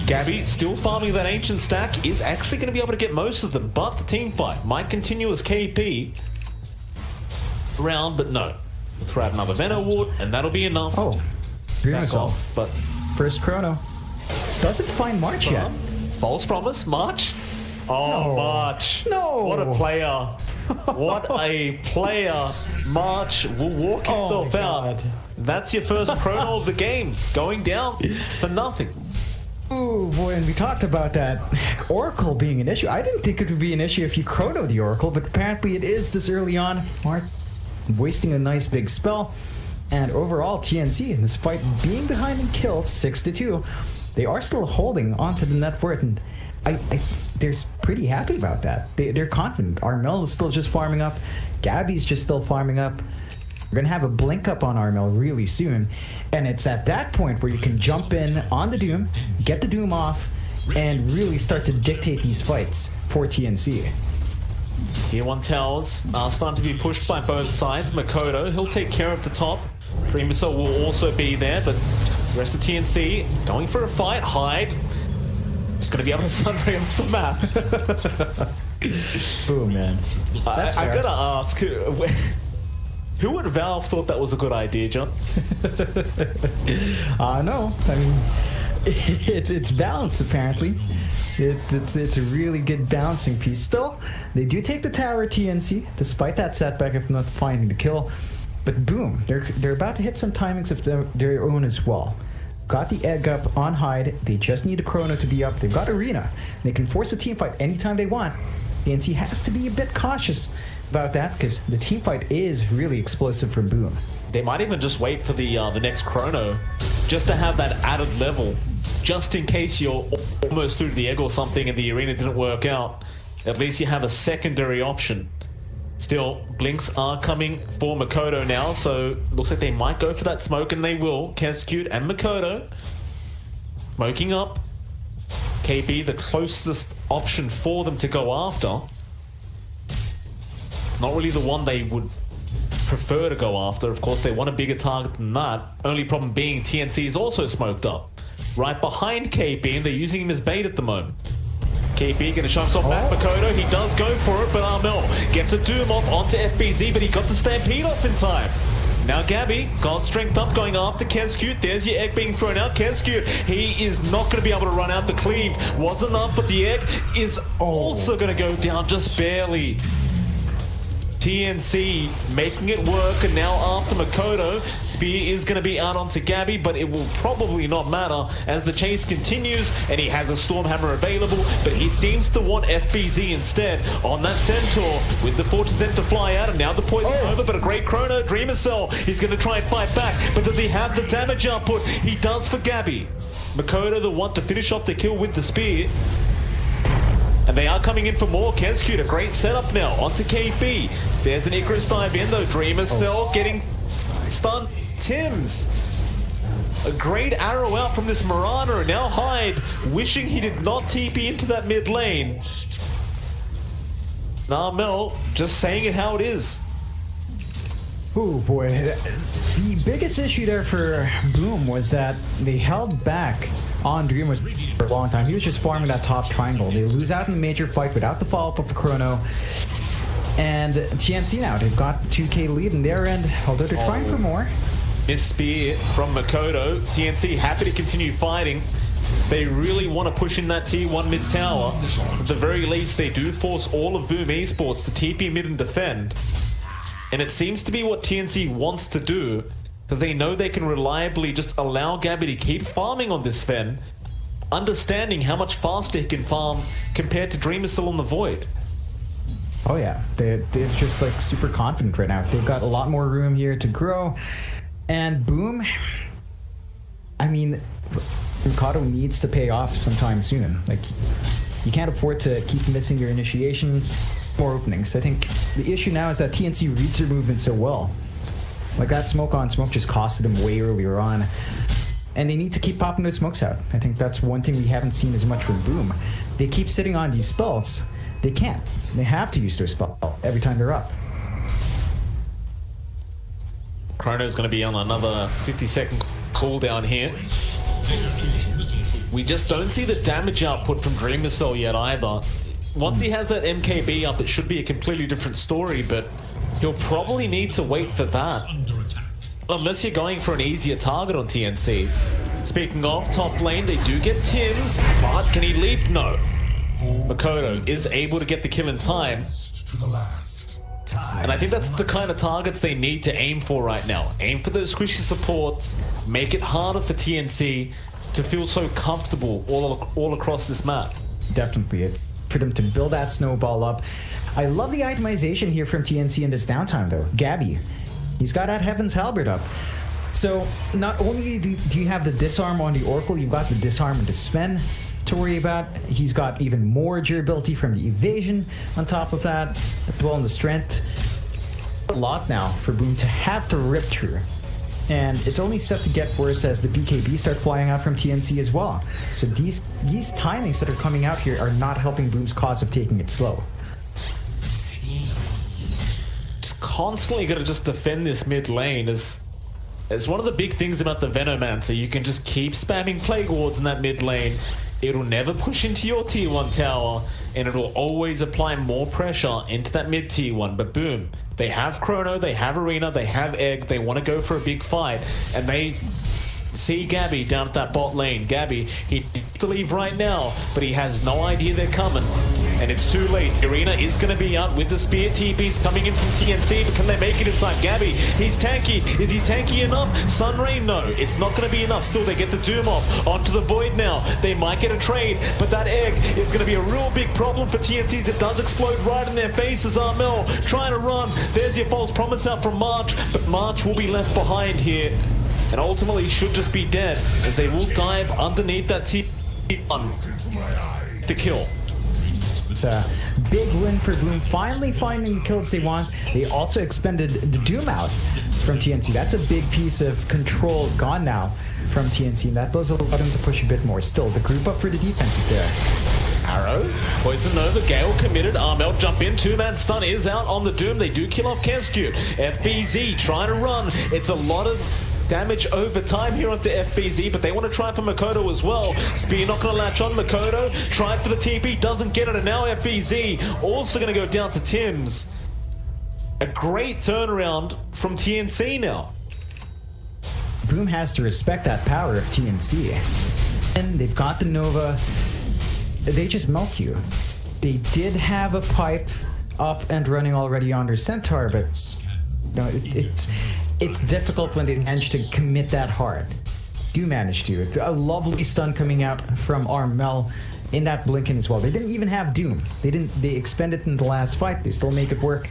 Gabby, still farming that ancient stack, is actually going to be able to get most of them, but the team fight might continue as KP round, but no. We'll throw out another Venom Ward, and that'll be enough. Oh, Dream Assault. But first chrono. Doesn't find March yet. False promise, March. Oh, March. No. What a player. What a player. March will walk himself out. That's your first chrono of the game. Going down for nothing. Oh boy, and we talked about that Oracle being an issue. I didn't think it would be an issue if you chronoed the Oracle, but apparently it is this early on. Mark wasting a nice big spell. And overall, TNC, despite being behind in kills, 6-2, they are still holding onto the net worth, and they're pretty happy about that. They're confident. Armel is still just farming up. Gabby's just still farming up. We're gonna have a blink up on Armel really soon, and it's at that point where you can jump in on the Doom, get the Doom off, and really start to dictate these fights for TNC. Tier 1 towers are starting to be pushed by both sides. Makoto, he'll take care of the top. Dreamercell will also be there, but the rest of TNC going for a fight. Hyde just going to be able to sunray off the map. Boom, man. I gotta ask, who at Valve thought that was a good idea, John? No, I mean, it's balanced apparently. It's a really good balancing piece. Still, they do take the tower TNC, despite that setback of not finding the kill. But boom, they're about to hit some timings of their own as well. Got the egg up on Hyde. They just need a chrono to be up. They've got Arena. They can force a team fight anytime they want. TNC has to be a bit cautious about that because the team fight is really explosive from Boom. They might even just wait for the next chrono just to have that added level, just in case you're almost through the egg or something and the arena didn't work out. At least you have a secondary option. Still, blinks are coming for Makoto now, so looks like they might go for that smoke, and they will. Kescute and Makoto smoking up. KB, the closest option for them to go after. It's not really the one they would prefer to go after. Of course, they want a bigger target than that. Only problem being TNC is also smoked up. Right behind KP, and they're using him as bait at the moment. KP gonna show himself back. Makoto, he does go for it, but Armel gets a Doom off onto FBZ, but he got the Stampede off in time. Now Gabby, got strength up, going after Kescute. There's your egg being thrown out. Kescute, he is not going to be able to run out the cleave. Wasn't up, but the egg is also going to go down just barely. TNC making it work, and now after Makoto, Spear is going to be out onto Gabby, but it will probably not matter as the chase continues, and he has a Stormhammer available, but he seems to want FBZ instead on that Centaur with the Fortune Center to fly out, and now the poison over, but a great chrono. Dreamercell, he's going to try and fight back, but does he have the damage output? He does for Gabby. Makoto, the one to finish off the kill with the Spear. And they are coming in for more. Kescute, a great setup now onto KP. There's an Icarus dive in though. Dreamercell getting stunned. Tims, a great arrow out from this Marana, and now Hyde wishing he did not TP into that mid lane. Mel just saying it how it is. Oh boy, the biggest issue there for Boom was that they held back on Dreamers for a long time. He was just farming that top triangle. They lose out in the major fight without the follow-up of the chrono. And TNC now, they've got 2k lead in their end, although they're trying for more. Miss Spear from Makoto. TNC happy to continue fighting. They really want to push in that T1 mid tower. At the very least, they do force all of Boom Esports to TP mid and defend. And it seems to be what TNC wants to do, because they know they can reliably just allow Gabby to keep farming on this Fen, understanding how much faster he can farm compared to Dreamercell on the Void. Oh yeah, they're just like super confident right now. They've got a lot more room here to grow. And Boom, I mean, Ricardo needs to pay off sometime soon. Like, you can't afford to keep missing your initiations. More openings. I think the issue now is that TNC reads their movement so well. Like that smoke on smoke just costed them way earlier on. And they need to keep popping those smokes out. I think that's one thing we haven't seen as much from Boom. They keep sitting on these spells. They can't. They have to use their spell every time they're up. Chrono's going to be on another 50-second cooldown here. We just don't see the damage output from Dreamercell yet either. Once he has that MKB up, it should be a completely different story, but he'll probably need to wait for that. Unless you're going for an easier target on TNC. Speaking of top lane, they do get Tims, but can he leap? No. Makoto is able to get the kill in time. And I think that's the kind of targets they need to aim for right now. Aim for those squishy supports, make it harder for TNC to feel so comfortable all across this map. Definitely. For them to build that snowball up. I love the itemization here from TNC in this downtime though. Gabby, he's got that Heaven's Halberd up. So not only do you have the disarm on the Oracle, you've got the disarm on the Sven to worry about. He's got even more durability from the evasion on top of that, as well in the strength. A lot now for Boom to have to rip through. And it's only set to get worse as the BKB start flying out from TNC as well. So these timings that are coming out here are not helping Boom's cause of taking it slow. Just constantly gotta just defend this mid lane is one of the big things about the Venomancer. You can just keep spamming Plague Wards in that mid lane. It'll never push into your tier 1 tower, and it'll always apply more pressure into that mid tier 1. But Boom, they have Chrono, they have Arena, they have Egg, they want to go for a big fight, and they see Gabby down at that bot lane. Gabby, he needs to leave right now, but he has no idea they're coming. And it's too late. Arena is going to be out with the spear TPs coming in from TNC, but can they make it in time? Gabby, he's tanky. Is he tanky enough? Sunray, no. It's not going to be enough. Still, they get the Doom off. Onto the Void now. They might get a trade, but that Egg is going to be a real big problem for TNCs. It does explode right in their faces. Armel trying to run. There's your false promise out from March, but March will be left behind here. And ultimately should just be dead, as they will dive underneath that T1 to kill. It's a big win for Bloom, finally finding the kills they want. They also expended the Doom out from TNC. That's a big piece of control gone now from TNC, and that does allow them to push a bit more. Still, the group up for the defense is there. Arrow, Poison Nova, Gale committed, Armel jump in, 2-man stun is out on the Doom. They do kill off Kescute. FBZ trying to run. It's a lot of damage over time here onto FBZ, but they want to try for Makoto as well. Spear not going to latch on. Makoto tried for the TP, doesn't get it, and now FBZ also going to go down to Tim's. A great turnaround from TNC now. Boom has to respect that power of TNC. And they've got the Nova. They just milk you. They did have a pipe up and running already on their Centaur, but no, it's difficult when they manage to commit that hard. Do manage to. A lovely stun coming out from Armel in that Blinken as well. They didn't even have Doom. They expended it in the last fight. They still make it work.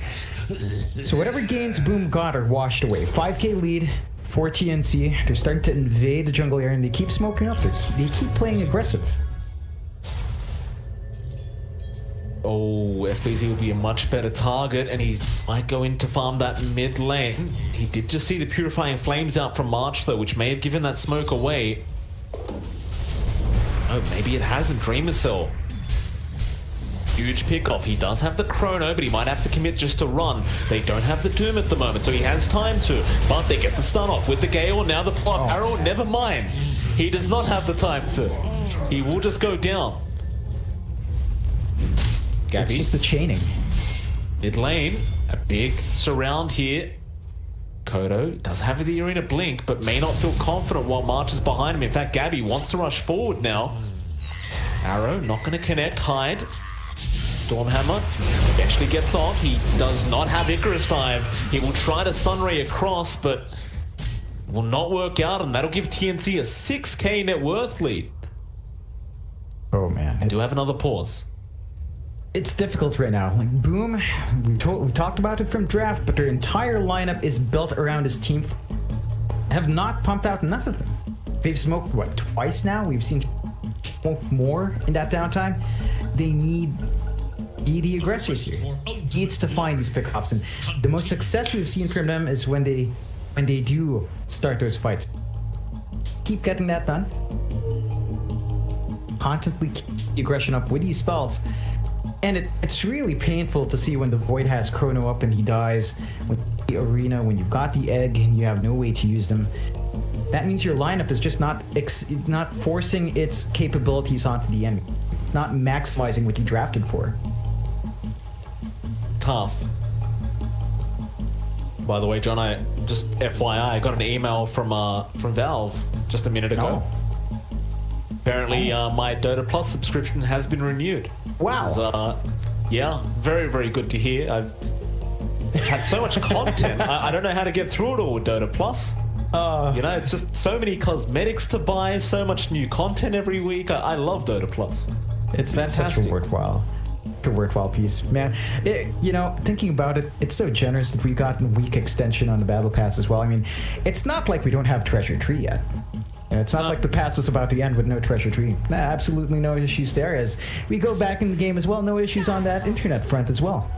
So whatever gains Boom got are washed away. 5k lead for TNC. They're starting to invade the jungle area and they keep smoking up. They keep playing aggressive. Oh, FBZ will be a much better target, and he might go in to farm that mid lane. He did just see the Purifying Flames out from March, though, which may have given that smoke away. Oh, maybe it hasn't. Dreamer Cell. Huge pickoff. He does have the Chrono, but he might have to commit just to run. They don't have the Doom at the moment, so he has time to. But they get the stun off with the Gale. Now the Plot Arrow, never mind. He does not have the time to. He will just go down. Gabby. It's just the chaining. Mid lane, a big surround here. Kodo does have the Arena blink, but may not feel confident while March is behind him. In fact, Gabby wants to rush forward now. Arrow not going to connect, hide. Stormhammer eventually gets off. He does not have Icarus Dive. He will try to Sunray across, but will not work out, and that'll give TNC a 6k net worth lead. Oh man. I do have another pause. It's difficult right now. Like Boom, we talked about it from draft, but their entire lineup is built around this team. Have not pumped out enough of them. They've smoked what, twice now? We've seen smoke more in that downtime. They need the aggressors here. Needs to find these pickoffs, and the most success we've seen from them is when they do start those fights. Keep getting that done. Constantly keep the aggression up with these spells. And it's really painful to see when the Void has Chrono up and he dies. With the Arena, when you've got the Egg and you have no way to use them. That means your lineup is just not forcing its capabilities onto the enemy. Not maximizing what you drafted for. Tough. By the way, John, I just FYI, I got an email from Valve just a minute ago. Apparently, my Dota Plus subscription has been renewed. Wow. Yeah, very, very good to hear. I've had so much content. I don't know how to get through it all with Dota Plus. You know, it's just so many cosmetics to buy, so much new content every week. I love Dota Plus. It's fantastic. Such a worthwhile piece, man. You know, thinking about it, it's so generous that we've gotten a week extension on the Battle Pass as well. I mean, it's not like we don't have Treasure Tree yet. And it's not like the pass was about to end with no Treasure Tree. Nah, absolutely no issues there. As we go back in the game as well, no issues on that internet front as well.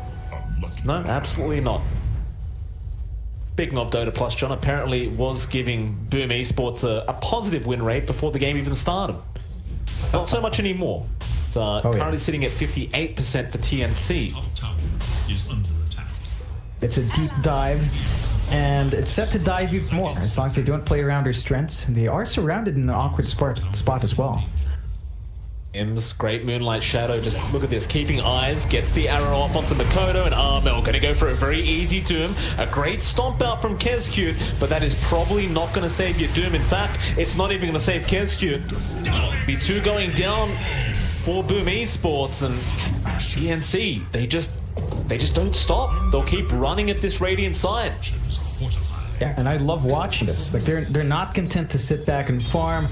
No, absolutely not. Speaking of Dota Plus, John apparently was giving Boom Esports a positive win rate before the game even started. Not so much anymore. It's currently sitting at 58% for TNC. Is under attack. It's a deep dive, and it's set to dive even more as long as they don't play around their strengths. They are surrounded in an awkward spot as well. M's great Moonlight Shadow, just look at this, keeping eyes, gets the arrow off onto Makoto, and Armel gonna go for a very easy Doom. A great stomp out from Kezcute, but that is probably not gonna save your Doom. In fact, it's not even gonna save Kezcute. B2 going down for Boom Esports, and TNC, they just don't stop. They'll keep running at this Radiant side. Yeah, and I love watching this. Like they're not content to sit back and farm.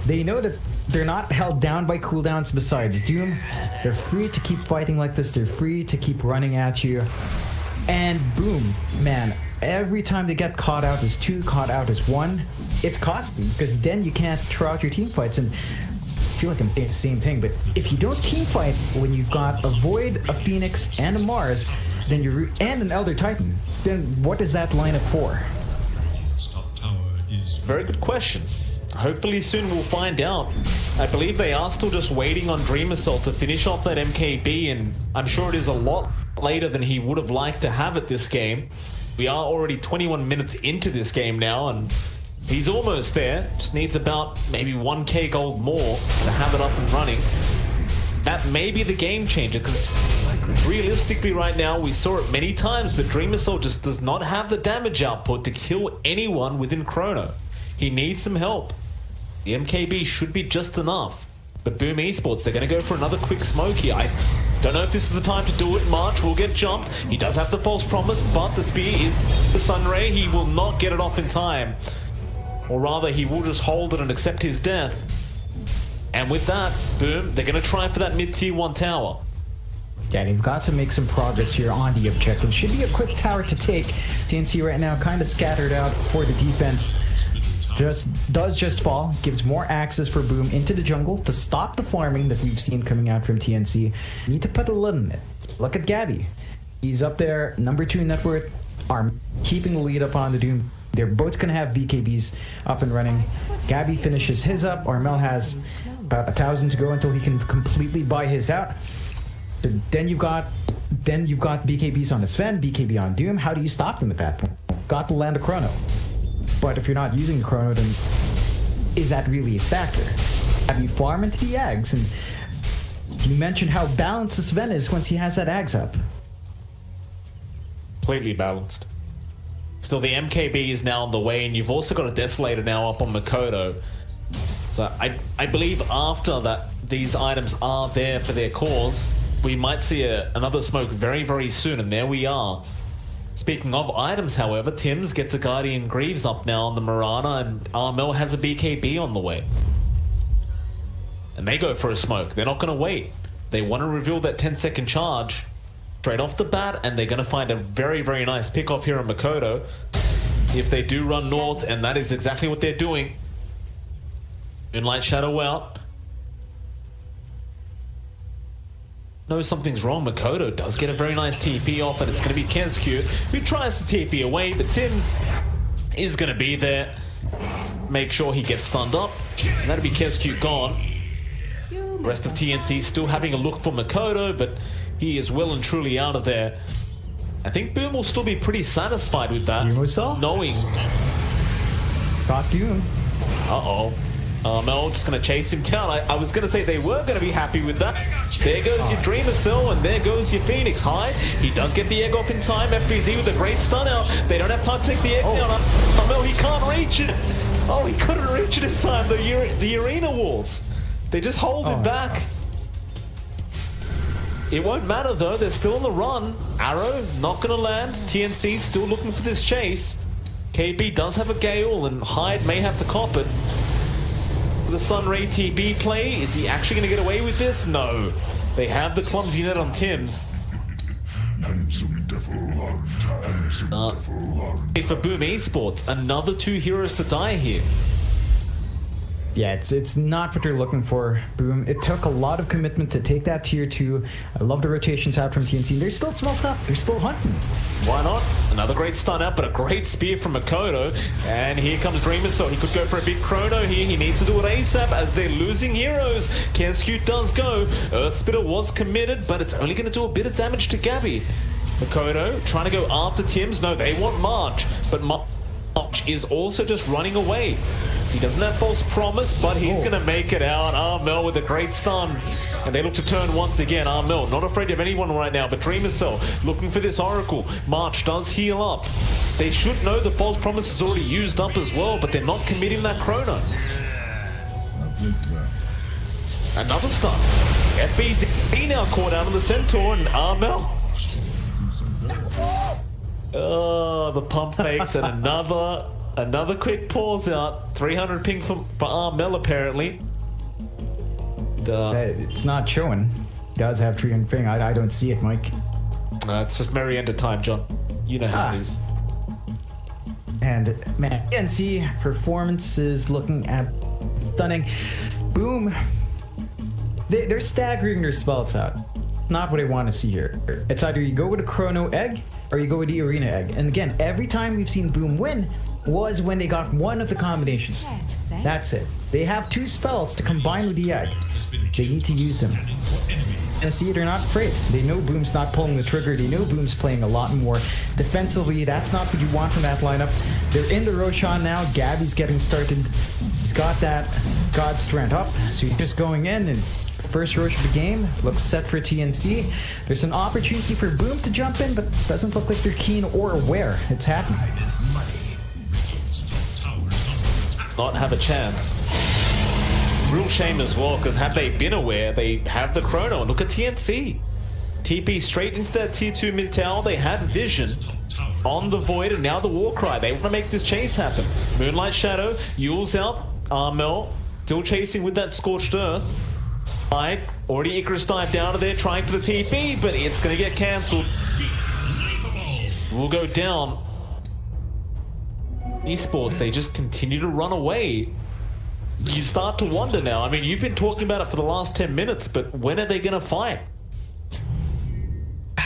They know that they're not held down by cooldowns besides Doom. They're free to keep fighting like this. They're free to keep running at you. And Boom, man, every time they get caught out as 2, caught out as 1, it's costly because then you can't throw out your team fights. And I feel like I'm saying the same thing, but if you don't team fight when you've got a Void, a Phoenix, and a Mars, then and an Elder Titan, then what is that lineup for? Very good question. Hopefully soon we'll find out. I believe they are still just waiting on Dream Assault to finish off that MKB, and I'm sure it is a lot later than he would have liked to have it this game. We are already 21 minutes into this game now, and he's almost there. Just needs about maybe 1k gold more to have it up and running. That may be the game changer, because realistically right now, we saw it many times, but Dream Assault just does not have the damage output to kill anyone within Chrono. He needs some help. The MKB should be just enough. But Boom Esports, they're going to go for another quick smoke here. I don't know if this is the time to do it. March will get jumped. He does have the false promise, but the spear is the Sunray. He will not get it off in time. Or rather, he will just hold it and accept his death. And with that, Boom, they're going to try for that mid-tier 1 tower. Yeah, they've got to make some progress here on the objective. Should be a quick tower to take. TNC right now kind of scattered out for the defense. Does just fall, gives more access for Boom into the jungle to stop the farming that we've seen coming out from TNC. Need to put a lid in it. Look at Gabby. He's up there, number 2 net worth, are keeping the lead up on the Doom. They're both going to have BKBs up and running. Gabby finishes his up. Armel has about 1,000 to go until he can completely buy his out. Then you've got BKBs on the Sven, BKB on Doom. How do you stop them at that point? Got to land a Chrono. But if you're not using the Chrono, then is that really a factor? Have you farm into the Ags? And you mentioned how balanced the Sven is once he has that Ags up. Completely balanced. Still, the MKB is now on the way, and you've also got a Desolator now up on Makoto. So I believe after that, these items are there for their cause. We might see another smoke very, very soon, and there we are. Speaking of items, however, Tim's gets a Guardian Greaves up now on the Mirana, and Armel has a BKB on the way. And they go for a smoke. They're not going to wait. They want to reveal that 10-second charge straight off the bat, and they're going to find a very, very nice pick off here on Makoto. If they do run north, and that is exactly what they're doing. Moonlight Shadow out. Knows something's wrong. Makoto does get a very nice TP off, and it's going to be Kezcute who tries to TP away, but Tims is going to be there. Make sure he gets stunned up. And that'll be Kezcute gone. The rest of TNC still having a look for Makoto, but he is well and truly out of there. I think Boom will still be pretty satisfied with that, knowing. Got Doom. Uh-oh. Mel just going to chase him down. I was going to say they were going to be happy with that. There goes your Dreamer Cell, and there goes your Phoenix Hide. He does get the egg off in time. FBZ with a great stun out. They don't have time to take the egg down. Mel, he can't reach it. Oh, he couldn't reach it in time. The arena walls. They just hold it back. It won't matter though, they're still on the run. Arrow, not gonna land. TNC still looking for this chase. KB does have a Gale, and Hyde may have to cop it. The Sunray TB play, is he actually gonna get away with this? No. They have the clumsy net on Tim's. For Boom Esports, another 2 heroes to die here. Yeah, it's not what you're looking for, Boom. It took a lot of commitment to take that tier 2. I love the rotations out from TNC. They're still smoked up. They're still hunting. Why not? Another great stun out, but a great spear from Makoto. And here comes Dreamer, so he could go for a big chrono here. He needs to do it ASAP as they're losing heroes. Kescute does go. Earthspitter was committed, but it's only going to do a bit of damage to Gabby. Makoto trying to go after Tim's. No, they want March, but March is also just running away. He doesn't have false promise, but he's going to make it out. Armel with a great stun. And they look to turn once again. Armel not afraid of anyone right now, but Dreamer Cell looking for this Oracle. March does heal up. They should know the false promise is already used up as well, but they're not committing that chrono. Another stun. FBZ now caught out of the Centaur, and Armel. Oh, the pump fakes, and another quick pause out. 300 ping for Armel apparently. It's not showing. Does have 300 ping. I don't see it, Mike. It's just merry end of time, John. You know how it is. And man, TNC performance is looking at stunning. Boom. They're staggering their spells out. Not what I want to see here. It's either you go with a chrono egg or you go with the arena egg. And again, every time we've seen Boom win was when they got one of the combinations. That's it. They have 2 spells to combine with the egg. They need to use them. And see, they're not afraid. They know Boom's not pulling the trigger. They know Boom's playing a lot more. Defensively, that's not what you want from that lineup. They're in the Roshan now. Gabby's getting started. He's got that God Strand up. So you're just going in and first Roche of the game looks set for TNC. There's an opportunity for Boom to jump in, but doesn't look like they're keen or aware it's happening. Not have a chance. Real shame as well, because had they been aware, they have the chrono. And look at TNC. TP straight into that tier 2 mid tower. They had vision on the Void, and now the Warcry. They want to make this chase happen. Moonlight Shadow, Yule's out. Armel still chasing with that Scorched Earth. Already Icarus dive down to there trying for the TP, but it's going to get cancelled. We'll go down. Esports, they just continue to run away. You start to wonder now. I mean, you've been talking about it for the last 10 minutes, but when are they going to fight?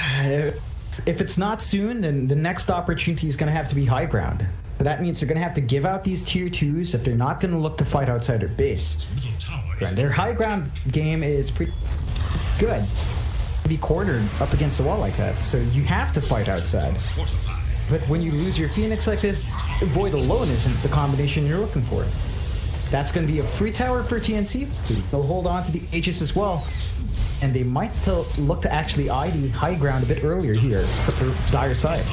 If it's not soon, then the next opportunity is going to have to be high ground. So that means they're going to have to give out these tier 2s if they're not going to look to fight outside their base. Their high ground game is pretty good. To be cornered up against the wall like that, so you have to fight outside. But when you lose your Phoenix like this, Void alone isn't the combination you're looking for. That's going to be a free tower for TNC. They'll hold on to the Aegis as well. And they might look to actually eye the high ground a bit earlier here for Dire side.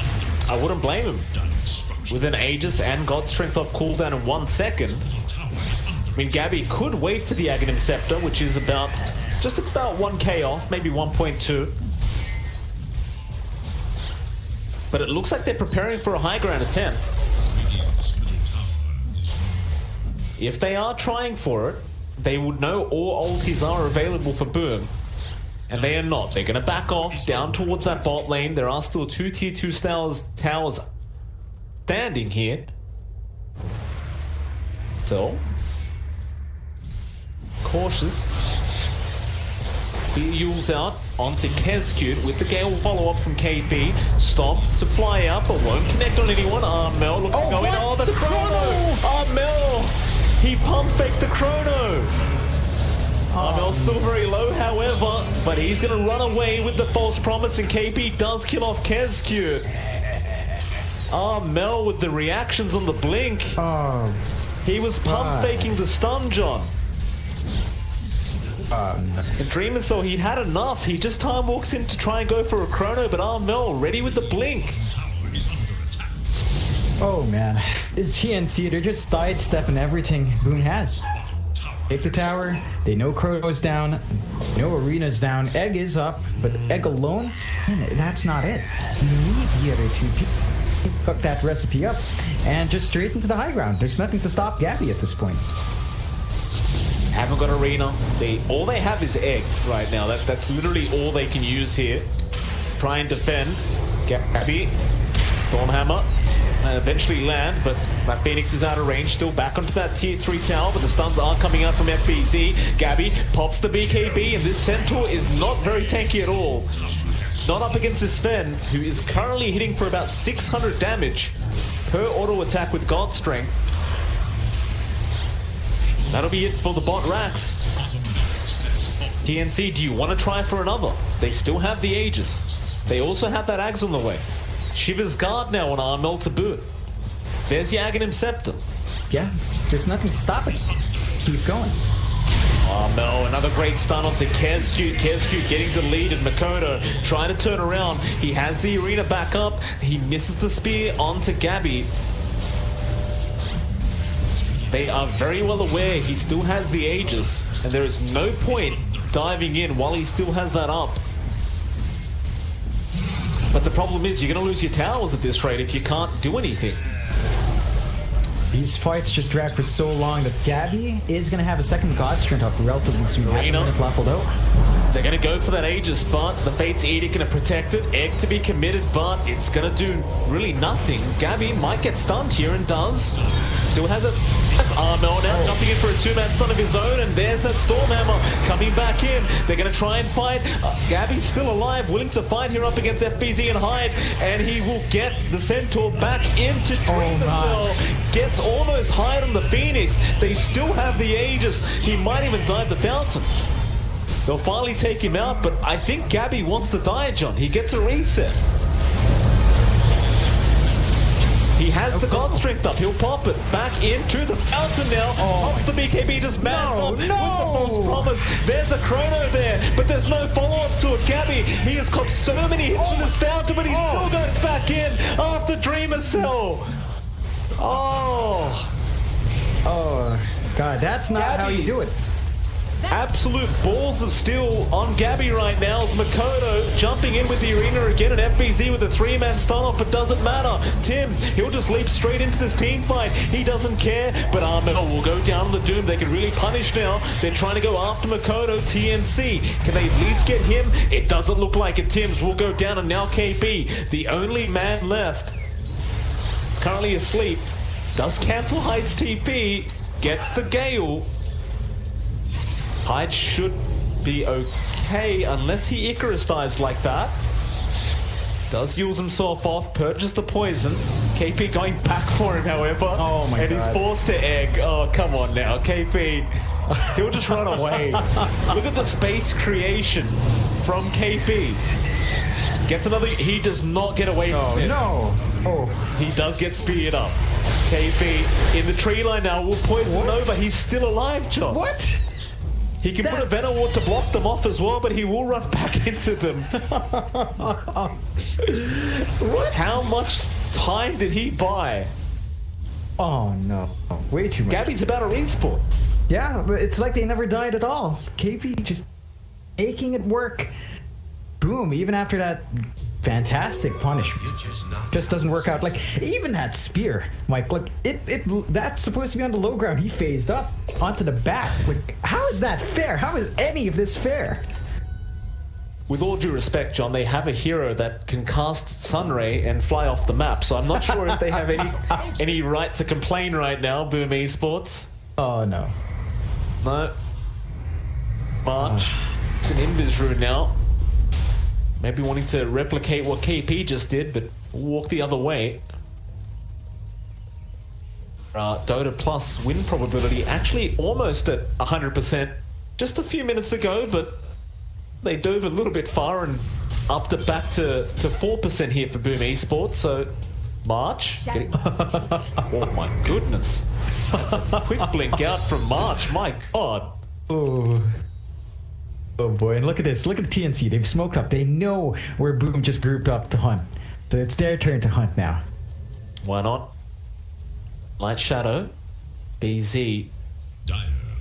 I wouldn't blame him. With an Aegis and God Strength off cooldown in 1 second. I mean, Gabby could wait for the Aghanim Scepter, which is just about 1k off, maybe 1.2. But it looks like they're preparing for a high ground attempt. If they are trying for it, they would know all ultis are available for Boom. And they are not. They're going to back off down towards that bot lane. There are still 2 tier 2 towers standing here. So, cautious. He Yules out onto Kescute with the Gale follow-up from KB. Stomp, supply up, but won't connect on anyone. Armel looking going. Oh, the chrono! Armel! He pump faked the chrono! Armel's still very low, however, but he's going to run away with the false promise, and KB does kill off Kescute. Armel with the reactions on the blink. He was pump faking the stun, John. And Dreamer saw he'd had enough. He just time walks in to try and go for a chrono, but Armel ready with the blink. Oh man, it's TNC. They're just sidestepping everything Boone has. Take the tower. They know Chrono's down. No Arena's down. Egg is up, but Egg alone, that's not it. You need the other two people. Cook that recipe up and just straight into the high ground. There's nothing to stop Gabby at this point. Haven't got Arena. All they have is Egg right now. That's literally all they can use here. Try and defend. Gabby, Stormhammer. Eventually land, but that Phoenix is out of range. Still back onto that tier 3 tower, but the stuns are coming out from FBZ. Gabby pops the BKB, and this Centaur is not very tanky at all. Not up against this Sven, who is currently hitting for about 600 damage per auto attack with God Strength. That'll be it for the bot racks. TNC, do you want to try for another? They still have the Aegis. They also have that Ags on the way. Shiva's guard now on Armel to boot. There's your Aghanim Scepter. Yeah, there's nothing to stop it. Keep going. Armel, another great stun onto Kezcute. Kezcute getting the lead, and Makoto trying to turn around. He has the Arena back up. He misses the spear onto Gabby. They are very well aware he still has the Aegis, and there is no point diving in while he still has that up. But the problem is you're going to lose your towers at this rate if you can't do anything. These fights just drag for so long that Gabby is going to have a second God Strength up relatively soon. Arena leveled out. They're going to go for that Aegis, but the Fate's Edict going to protect it. Egg to be committed, but it's going to do really nothing. Gabby might get stunned here and does. Still has that Armel now jumping in for a 2-man stun of his own, and there's that Stormhammer coming back in. They're going to try and fight. Gabby's still alive, willing to fight here up against FBZ and Hyde, and he will get the Centaur back into Dream as well. Gets almost Hyde on the Phoenix. They still have the Aegis. He might even dive the Fountain. They'll finally take him out, but I think Gabby wants to die, John. He gets a reset. He has the God Strength up. He'll pop it back into the Fountain now. Pops the BKB, just mans up with the false promise. There's a Chrono there, but there's no follow-up to it. Gabby, he has caught so many hits with his Fountain, but he still goes back in after Dreamer Cell. Oh, God, that's not how you do it. Absolute balls of steel on Gabby right now as Makoto jumping in with the Arena again, and FBZ with a 3-man stun off, but doesn't matter. Tims, he'll just leap straight into this team fight. He doesn't care, but Armel will go down on the Doom. They can really punish now. They're trying to go after Makoto. TNC, can they at least get him? It doesn't look like it. Tims will go down, and now KB, the only man left, is currently asleep. Does cancel Hyde's TP, gets the Gale. Hyde should be okay unless he Icarus dives like that. Does use himself off, purges the poison. KP going back for him, however. Oh my God. And he's forced to Egg. Oh, come on now, KP. He'll just run away. Look at the space creation from KP. Gets another. He does not get away from it. No. He does get speared up. KP in the tree line now will poison over. He's still alive, John. What? He can put a Venom Ward to block them off as well, but he will run back into them. What? How much time did he buy? Oh no, way too much. Gabby's about a respawn. Yeah, but it's like they never died at all. KP just making it work. Boom, even after that fantastic punish, just doesn't work out. Like, even that spear, Mike, like, that's supposed to be on the low ground. He phased up onto the back. Like, how is that fair? How is any of this fair? With all due respect, John, they have a hero that can cast Sunray and fly off the map, so I'm not sure if they have any right to complain right now, Boom Esports. Oh, no. No. March. It's an Invis rune now. Maybe wanting to replicate what KP just did, but walk the other way. Dota Plus win probability actually almost at 100% just a few minutes ago, but they dove a little bit far and upped it back to 4% here for Boom Esports. So March. Oh my goodness. That's a quick blink out from March. My God. Oh boy, and look at this. Look at the TNC. They've smoked up. They know where Boom just grouped up to hunt. So it's their turn to hunt now. Why not? Light Shadow. BZ.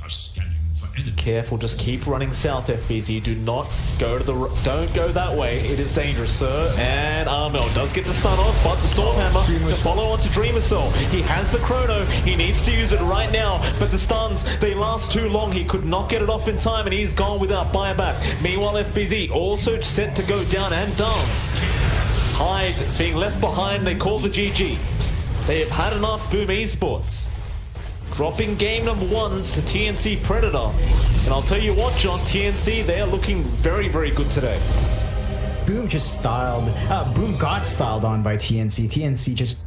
Scanning for enemy. Careful, just keep running south, FBZ. Do not go to the... Don't go that way. It is dangerous, sir. And Armel does get the stun off, but the Stormhammer to follow on to Dreamer Cell. He has the Chrono. He needs to use it right now, but the stuns, they last too long. He could not get it off in time, and he's gone without buyback. Meanwhile, FBZ also set to go down and does. Hyde being left behind, they call the GG. They have had enough, Boom Esports. Dropping game number 1 to TNC Predator. And I'll tell you what, John, TNC, they are looking very, very good today. Boom just styled. Boom got styled on by TNC. TNC just...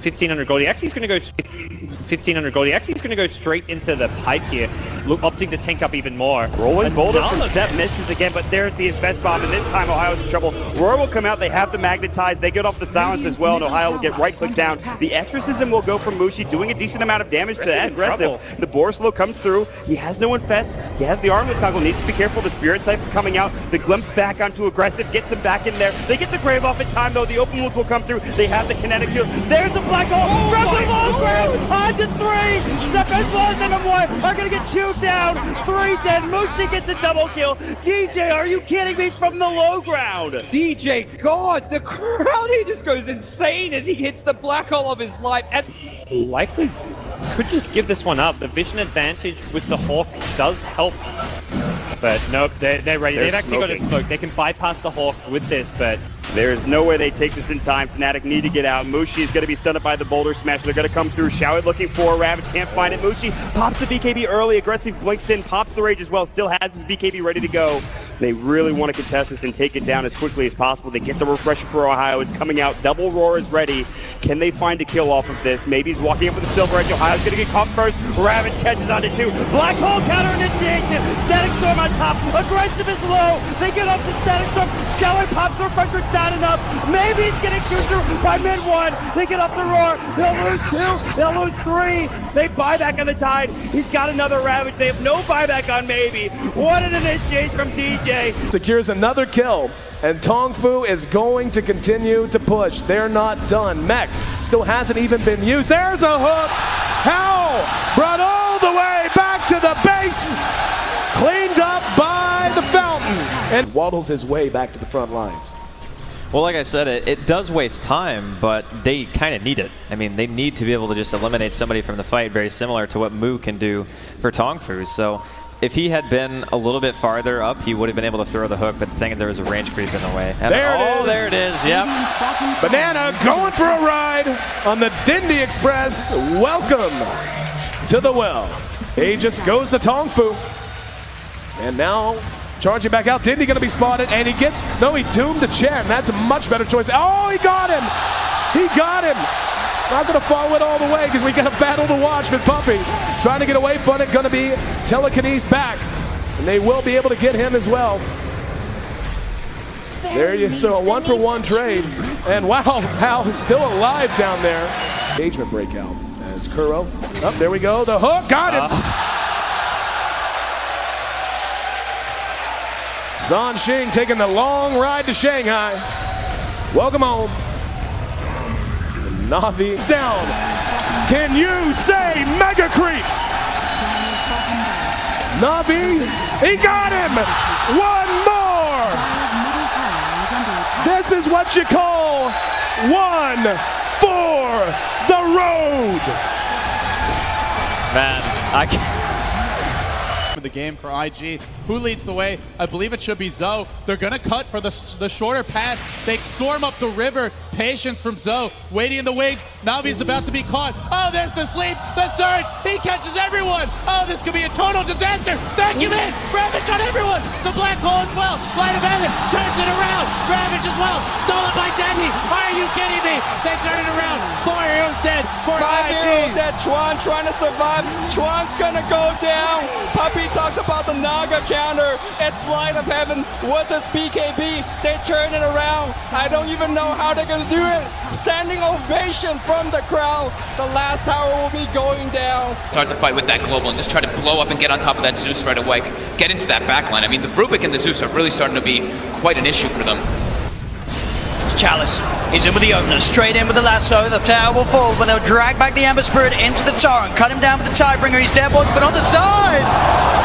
$1,500 gold. He actually is going to go 1,500 gold. He actually is going to go straight into the pipe here, opting to tank up even more. Rolling Boulder from Zep misses again, but there's the invest bomb, and this time Ohio's in trouble. Roar will come out, they have the magnetize, they get off the silence as well, and Ohio will get right click down. The exorcism will go from Mushi, doing a decent amount of damage to that aggressive. The Borslow comes through, he has no infest, he has the armlet toggle, needs to be careful, the Spirit Siphon coming out, the glimpse back onto aggressive, gets him back in there. They get the grave off in time though, the open wounds will come through, they have the kinetic shield. There's the black hole, from the low ground, on to 3, Step as well as M1 are gonna get chewed down, 3 dead, Mushi gets a double kill. DJ, are you kidding me, from the low ground? DJ, God, the crowd, he just goes insane as he hits the black hole of his life. And likely could just give this one up. The vision advantage with the Hawk does help. But nope, they're ready. They've actually got a smoke. They can bypass the Hawk with this, but... There's no way they take this in time. Fnatic need to get out. Mushi is going to be stunned by the Boulder Smash. They're going to come through. Showit looking for Ravage. Can't find it. Mushi pops the BKB early. Aggressive blinks in. Pops the Rage as well. Still has his BKB ready to go. They really want to contest this and take it down as quickly as possible. They get the refresher for Ohio. It's coming out. Double Roar is ready. Can they find a kill off of this? Maybe he's walking up with the Silver Edge. Ohio's going to get caught first. Ravage catches onto 2. Black Hole counter initiation. Static Storm on top. Aggressive is low. They get off the Static Storm. Showit pops the refresher. It's not enough. Maybe he's getting chewed through by mid 1. They get off the Roar. They'll lose 2. They'll lose 3. They buy back on the Tide. He's got another Ravage. They have no buyback on Maybe. What an initiation from DJ. Secures another kill, and Tongfu is going to continue to push. They're not done. Mech still hasn't even been used. There's a hook. How? Brought all the way back to the base. Cleaned up by the fountain. And waddles his way back to the front lines. Well, like I said, it does waste time, but they kind of need it. I mean, they need to be able to just eliminate somebody from the fight, very similar to what Moo can do for Tongfu. So if he had been a little bit farther up, he would have been able to throw the hook, but the thing is there was a range creep in the way. And there it is, yep. Banana going for a ride on the Dindy Express. Welcome to the well. Aegis goes to Tongfu. And now charging back out. Dindy going to be spotted, and he gets, no, he doomed to Chen. That's a much better choice. Oh, he got him. He got him. Not going to follow it all the way because we got a battle to watch with Puppy. Trying to get away from it. Going to be telekinesis back. And they will be able to get him as well. There you so a 1-for-1 trade. And wow, Hal is still alive down there. Engagement breakout as Kuro. Oh, there we go. The hook. Got him. Zhan Xing taking the long ride to Shanghai. Welcome home. Navi down. Can you say mega creeps? Navi, he got him. One more. This is what you call one for the road. Man, I can't. The game for IG. Who leads the way? I believe it should be Zoe. They're gonna cut for the shorter path. They storm up the river. Patience from Zoe. Waiting in the wings. Navi's about to be caught. Oh, there's the sleep. The surge. He catches everyone. Oh, this could be a total disaster. Vacuum in. Ravage on everyone. The black hole as well. Light of heaven turns it around. Ravage as well. Stolen by Dendy. Are you kidding me? They turn it around. 4 heroes dead. 5 heroes dead. Chuan trying to survive. Chuan's gonna go down. Puppy talked about the Naga counter. It's light of heaven with this BKB. They turn it around. I don't even know how they're gonna do it. Standing ovation from the crowd. The last tower will be going down. Start the fight with that global and just try to blow up and get on top of that Zeus right away. Get into that backline. I mean, the Rubik and the Zeus are really starting to be quite an issue for them. Chalice, he's in with the opener, straight in with the lasso. The tower will fall, but they'll drag back the Ember Spirit into the torrent, cut him down with the Tidebringer. He's dead, boys, but on the side,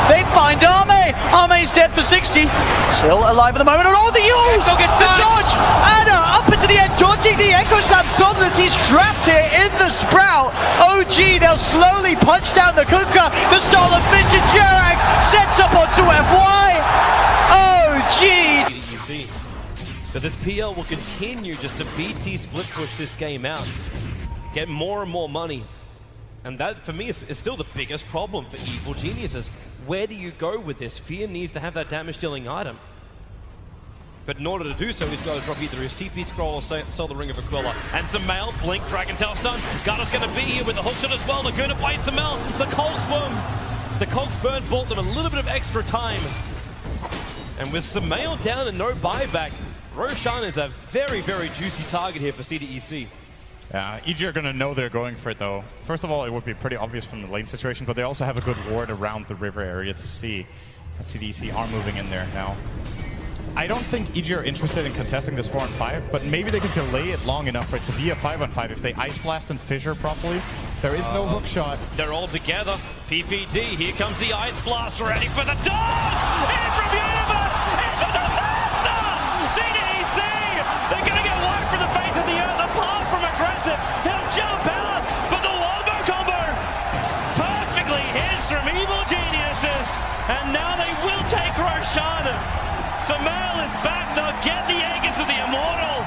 they find Arme. Arme's dead for 60. Still alive at the moment, and all the use! Echo gets the done. dodge! Anna up into the end, dodging the Echo Slam. Somnus, he's trapped here in the Sprout. OG, they'll slowly punch down the Kuka. The Stolen Finch and Jerax sets up onto FY. OG! So this PL will continue just to BT split push this game out, get more and more money. And that, for me, is still the biggest problem for Evil Geniuses. Where do you go with this? Fear needs to have that damage-dealing item. But in order to do so, he's got to drop either his TP scroll or sell the Ring of Aquila. And Samel, blink, Dragon Tail stun. Garda's going to be here with the hookshot as well. Laguna bites Samel. The Cogs burn bought them a little bit of extra time. And with Samel down and no buyback, Roshan is a very, very juicy target here for CDEC. Yeah, EG are going to know they're going for it, though. First of all, it would be pretty obvious from the lane situation, but they also have a good ward around the river area to see that CDEC are moving in there now. I don't think EG are interested in contesting this 4-on-5, but maybe they could delay it long enough for it to be a 5-on-5 if they Ice Blast and Fissure properly. There is no hook shot. They're all together. PPD, here comes the Ice Blast, ready for the dog! In from Universe! It's a disaster! CDEC! They're gonna get wiped from the face of the earth, apart from aggressive. He'll jump out, but the wombo combo perfectly hits from Evil Geniuses, and now they will take Roshan. Samel is back, they'll get the egg into the Immortal.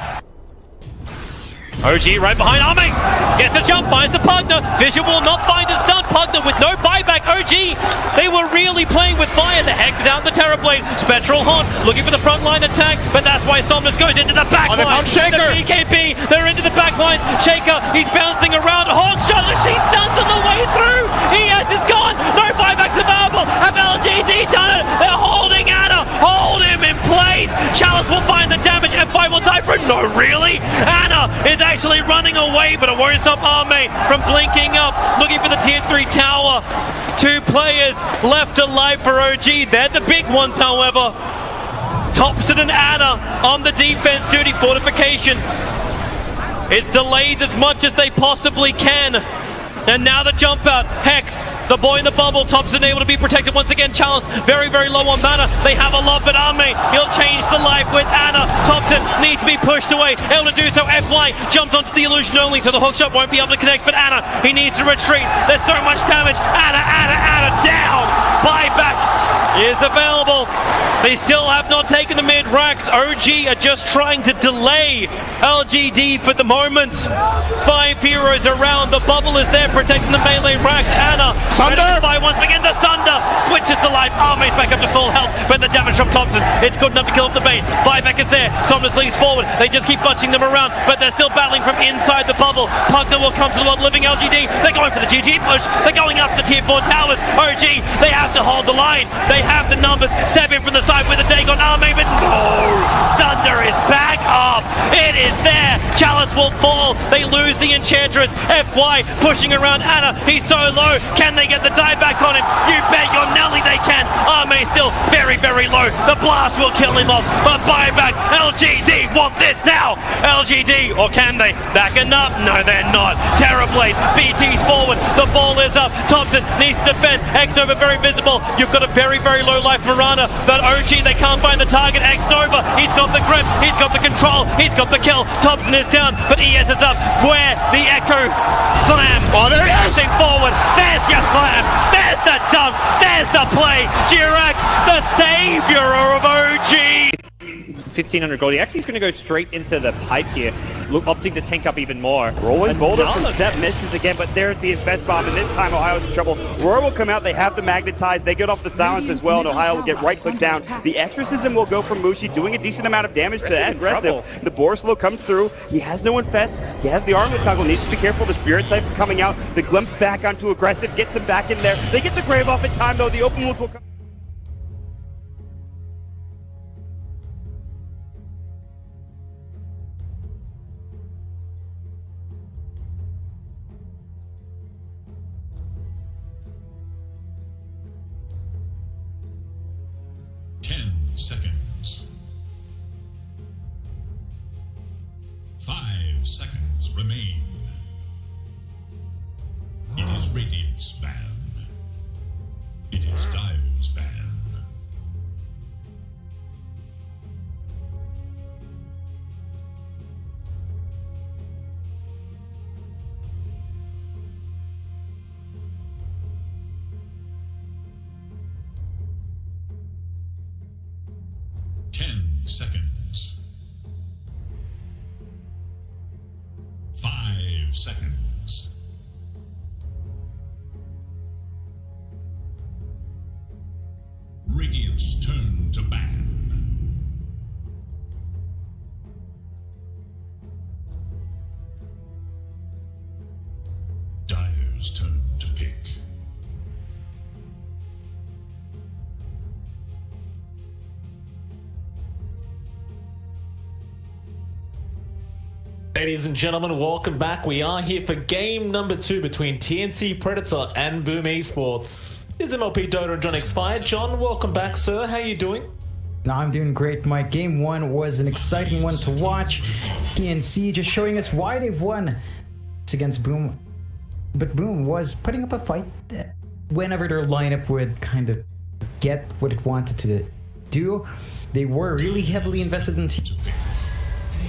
OG right behind Arme. Gets the jump, finds the Pugner. Vision will not find a stun. Pugner with no buyback. OG, they were really playing with fire. The Hex down the Terrorblade. Spectral Haunt looking for the frontline attack, but that's why Somnus goes into the backline. The BKB, they're into the backline. Shaker, he's bouncing around. Hawk shot, and she stuns on the way through. ES is gone. No buybacks available. Have LGD done it? They're holding Anna. Hold him in place. Chalice will find the damage. F5 will die for it. No, really? Anna is actually running away, but it won't stop Arme from blinking up, looking for the tier 3 tower. 2 players left alive for OG. They're the big ones, however. Thompson and Anna on the defense duty. Fortification. It's delayed as much as they possibly can. And now the jump out. Hex, the boy in the bubble. Thompson able to be protected once again. Chalice very, very low on mana. They have a lot, but Arme, he'll change the life with Anna. Thompson needs to be pushed away. Able to do so. FY jumps onto the illusion only, so the hookshot won't be able to connect. But Anna, he needs to retreat. There's so much damage. Anna down. Buyback is available. They still have not taken the mid racks. OG are just trying to delay LGD for the moment. 5 heroes around. The bubble is there protecting the melee racks. Anna, Sunder! Once again, the Sunder switches to life. Arme's back up to full health, but the damage from Thompson, it's good enough to kill off the bait. Buyback is there. Somnus leads forward. They just keep bunching them around, but they're still battling from inside the bubble. Pugner will come to the world living LGD. They're going for the GG push. They're going up the tier 4 towers. OG, they have to hold the line. They have the numbers. Seb in from the side with a Dagon. Arme, but no! Sunder is back up. It is there. Chalice will fall. They lose the Enchantress. FY pushing around Anna. He's so low. Can they get the die back on him? You bet your Nelly they can. Arme still very, very low. The blast will kill him off. But buyback. LGD want this now. LGD, or can they? Backing up? No, they're not. Terrorblade. BT's forward. The ball is up. Thompson needs to defend. X-Nova very visible. You've got a very, very low life Marana. But OG, they can't find the target. X-Nova, he's got the grip. He's got the control. He's got the kill. Thompson is down, but ES is up. Where? The Echo Slam. Oh, there he is! Forward. There's your slam. There's the dunk. There's the play. Jirax, the savior of OG. 1,500 gold. He actually is going to go straight into the pipe here, opting to tank up even more. Rolling boulder from Sep misses again, but there's the Infest Bomb, and this time Ohio's in trouble. Roar will come out, they have the Magnetize, they get off the silence as well, and Ohio will get right-click down. The Exorcism will go from Mushi, doing a decent amount of damage to that aggressive. The Borslow comes through, he has no Infest, he has the Armlet Toggle, needs to be careful, the Spirit Siphon coming out, the Glimpse back onto aggressive, gets him back in there. They get the Grave off in time though, the Open Wolves will come. seconds remain. It is Radiant's ban. It is Dire's ban. Seconds. 5 seconds. Radiant's turn to ban. Dire's turn to pick. Ladies and gentlemen, welcome back. We are here for game number 2 between TNC Predator and Boom Esports. This is MLP Dota and John X5. John, welcome back, sir. How you doing? No, I'm doing great, Mike. Game 1 was an exciting one to watch. TNC just showing us why they've won. It's against Boom. But Boom was putting up a fight whenever their lineup would kind of get what it wanted to do. They were really heavily invested in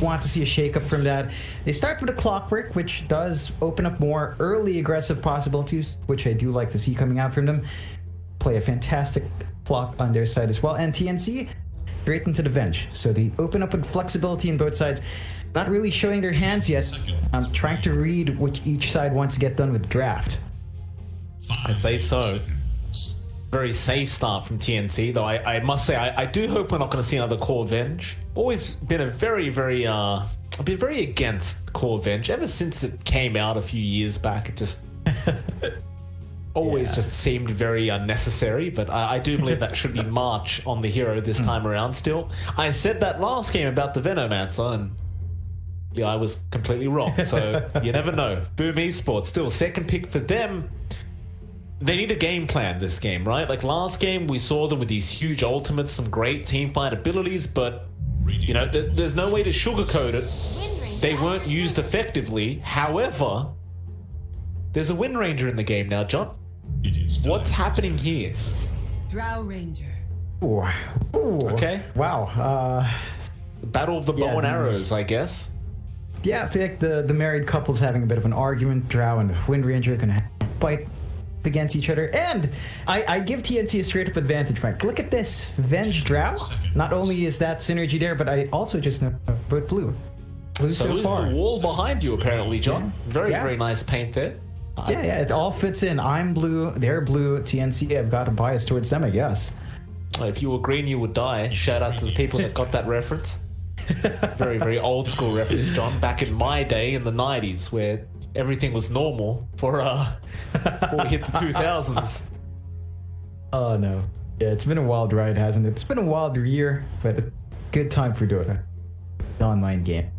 want to see a shakeup from that. They start with a clockwork, which does open up more early aggressive possibilities, which I do like to see coming out from them. Play a fantastic clock on their side as well. And TNC straight into the bench. So they open up with flexibility in both sides. Not really showing their hands yet. I'm trying to read what each side wants to get done with the draft. I'd say so. Very safe start from TNC, though I must say I do hope we're not going to see another Core Venge. Always been a I've been very against Core Venge ever since it came out a few years back. It just always just seemed very unnecessary, but I do believe that should be March on the hero this time around still. I said that last game about the Venomancer, and yeah, I was completely wrong, so you never know. Boom Esports, still second pick for them. They need a game plan this game, right? Like last game, we saw them with these huge ultimates, some great teamfight abilities, but you know, there's no way to sugarcoat it. They weren't used effectively. However, there's a Wind Ranger in the game now, John. What's happening here? Drow Ranger. Ooh. Okay. Wow. Battle of the bow and arrows, I guess. Yeah, I think the married couple's having a bit of an argument. Drow and Wind Ranger are gonna fight against each other, and I give TNC a straight up advantage, Mike. Look at this Venge Drow. Not only is that synergy there, but I also just know about blue. So so far. The wall behind you, apparently, John. Yeah. Very nice paint there. Yeah, it all fits in. I'm blue, they're blue. TNC, I've got a bias towards them, I guess. If you were green, you would die. Shout out to the people that got that reference. Very old school reference, John. Back in my day, in the 90s, where everything was normal for before we hit the 2000s. Oh no. Yeah, it's been a wild ride, hasn't it? It's been a wild year, but a good time for Dota. The online game.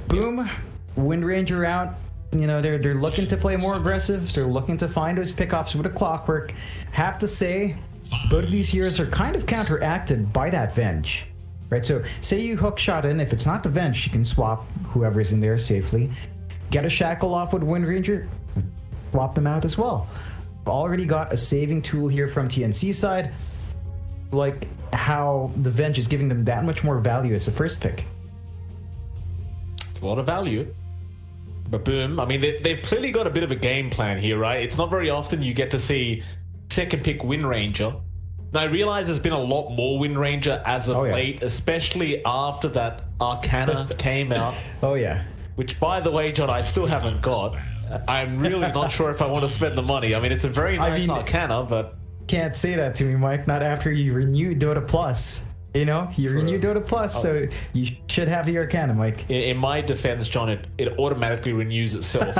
Boom, Wind Ranger out. You know, they're looking to play more aggressive. They're looking to find those pickoffs with a clockwork. Have to say, both of these heroes are kind of counteracted by that Venge. Right, so say you hook shot in, if it's not the Venge, you can swap whoever's in there safely. Get a shackle off with Wind Ranger, swap them out as well. Already got a saving tool here from TNC side. Like how the Venge is giving them that much more value as the first pick. A lot of value. But Boom, I mean, they've clearly got a bit of a game plan here, right? It's not very often you get to see second pick Wind Ranger. Now, I realize there's been a lot more Wind Ranger as of late, especially after that Arcana came out. Oh, yeah. Which, by the way, John, I still haven't got. I'm really not sure if I want to spend the money. I mean, it's a very nice Arcana, but... Can't say that to me, Mike. Not after you renew Dota Plus. You know, you renew Dota Plus, so you should have the Arcana, Mike. In my defense, John, it automatically renews itself.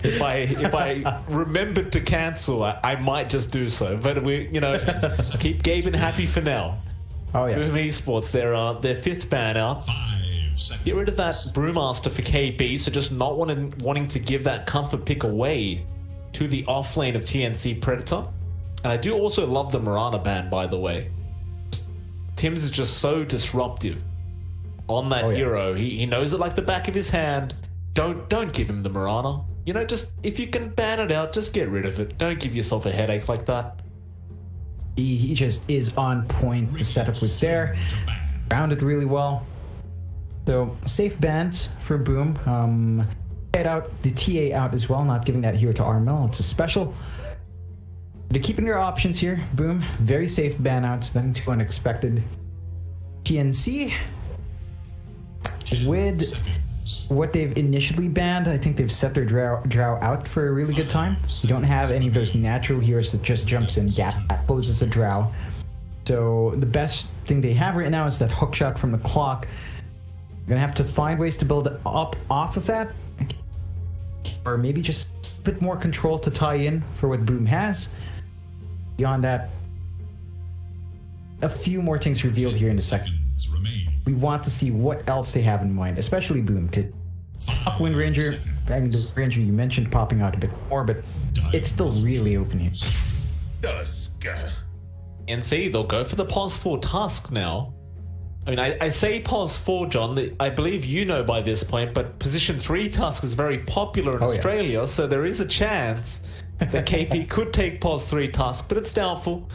if I remembered to cancel, I might just do so. But we, you know, keep Gaben happy for now. Oh yeah. Boom Esports, their fifth ban out. Get rid of that Brewmaster for KB, so just not wanting to give that comfort pick away to the off lane of TNC Predator. And I do also love the Mirana ban, by the way. Tim's is just so disruptive. on that hero. He knows it like the back of his hand. Don't give him the Mirana. You know, just if you can ban it out, just get rid of it. Don't give yourself a headache like that. He just is on point. The setup was there. Rounded really well. So safe bans for Boom. Head out the TA out as well, not giving that hero to Armel. It's a special. They're keeping their options here. Boom. Very safe ban outs. Nothing too unexpected. TNC with what they've initially banned, I think they've set their drow out for a really good time. You don't have any of those natural heroes that just jumps in, gap closes a drow. So the best thing they have right now is that hookshot from the clock. You're gonna have to find ways to build up off of that, or maybe just a bit more control to tie in for what Boom has. Beyond that, a few more things revealed here in a second. We want to see what else they have in mind, especially Boom. Because Wind Ranger, I mean, the Ranger you mentioned popping out a bit more, but it's still really open here. NC, they'll go for the pos 4 Tusk now. I mean, I say pos 4, John. I believe you know by this point, but position 3 Tusk is very popular in Australia, so there is a chance that KP could take pos 3 Tusk, but it's doubtful.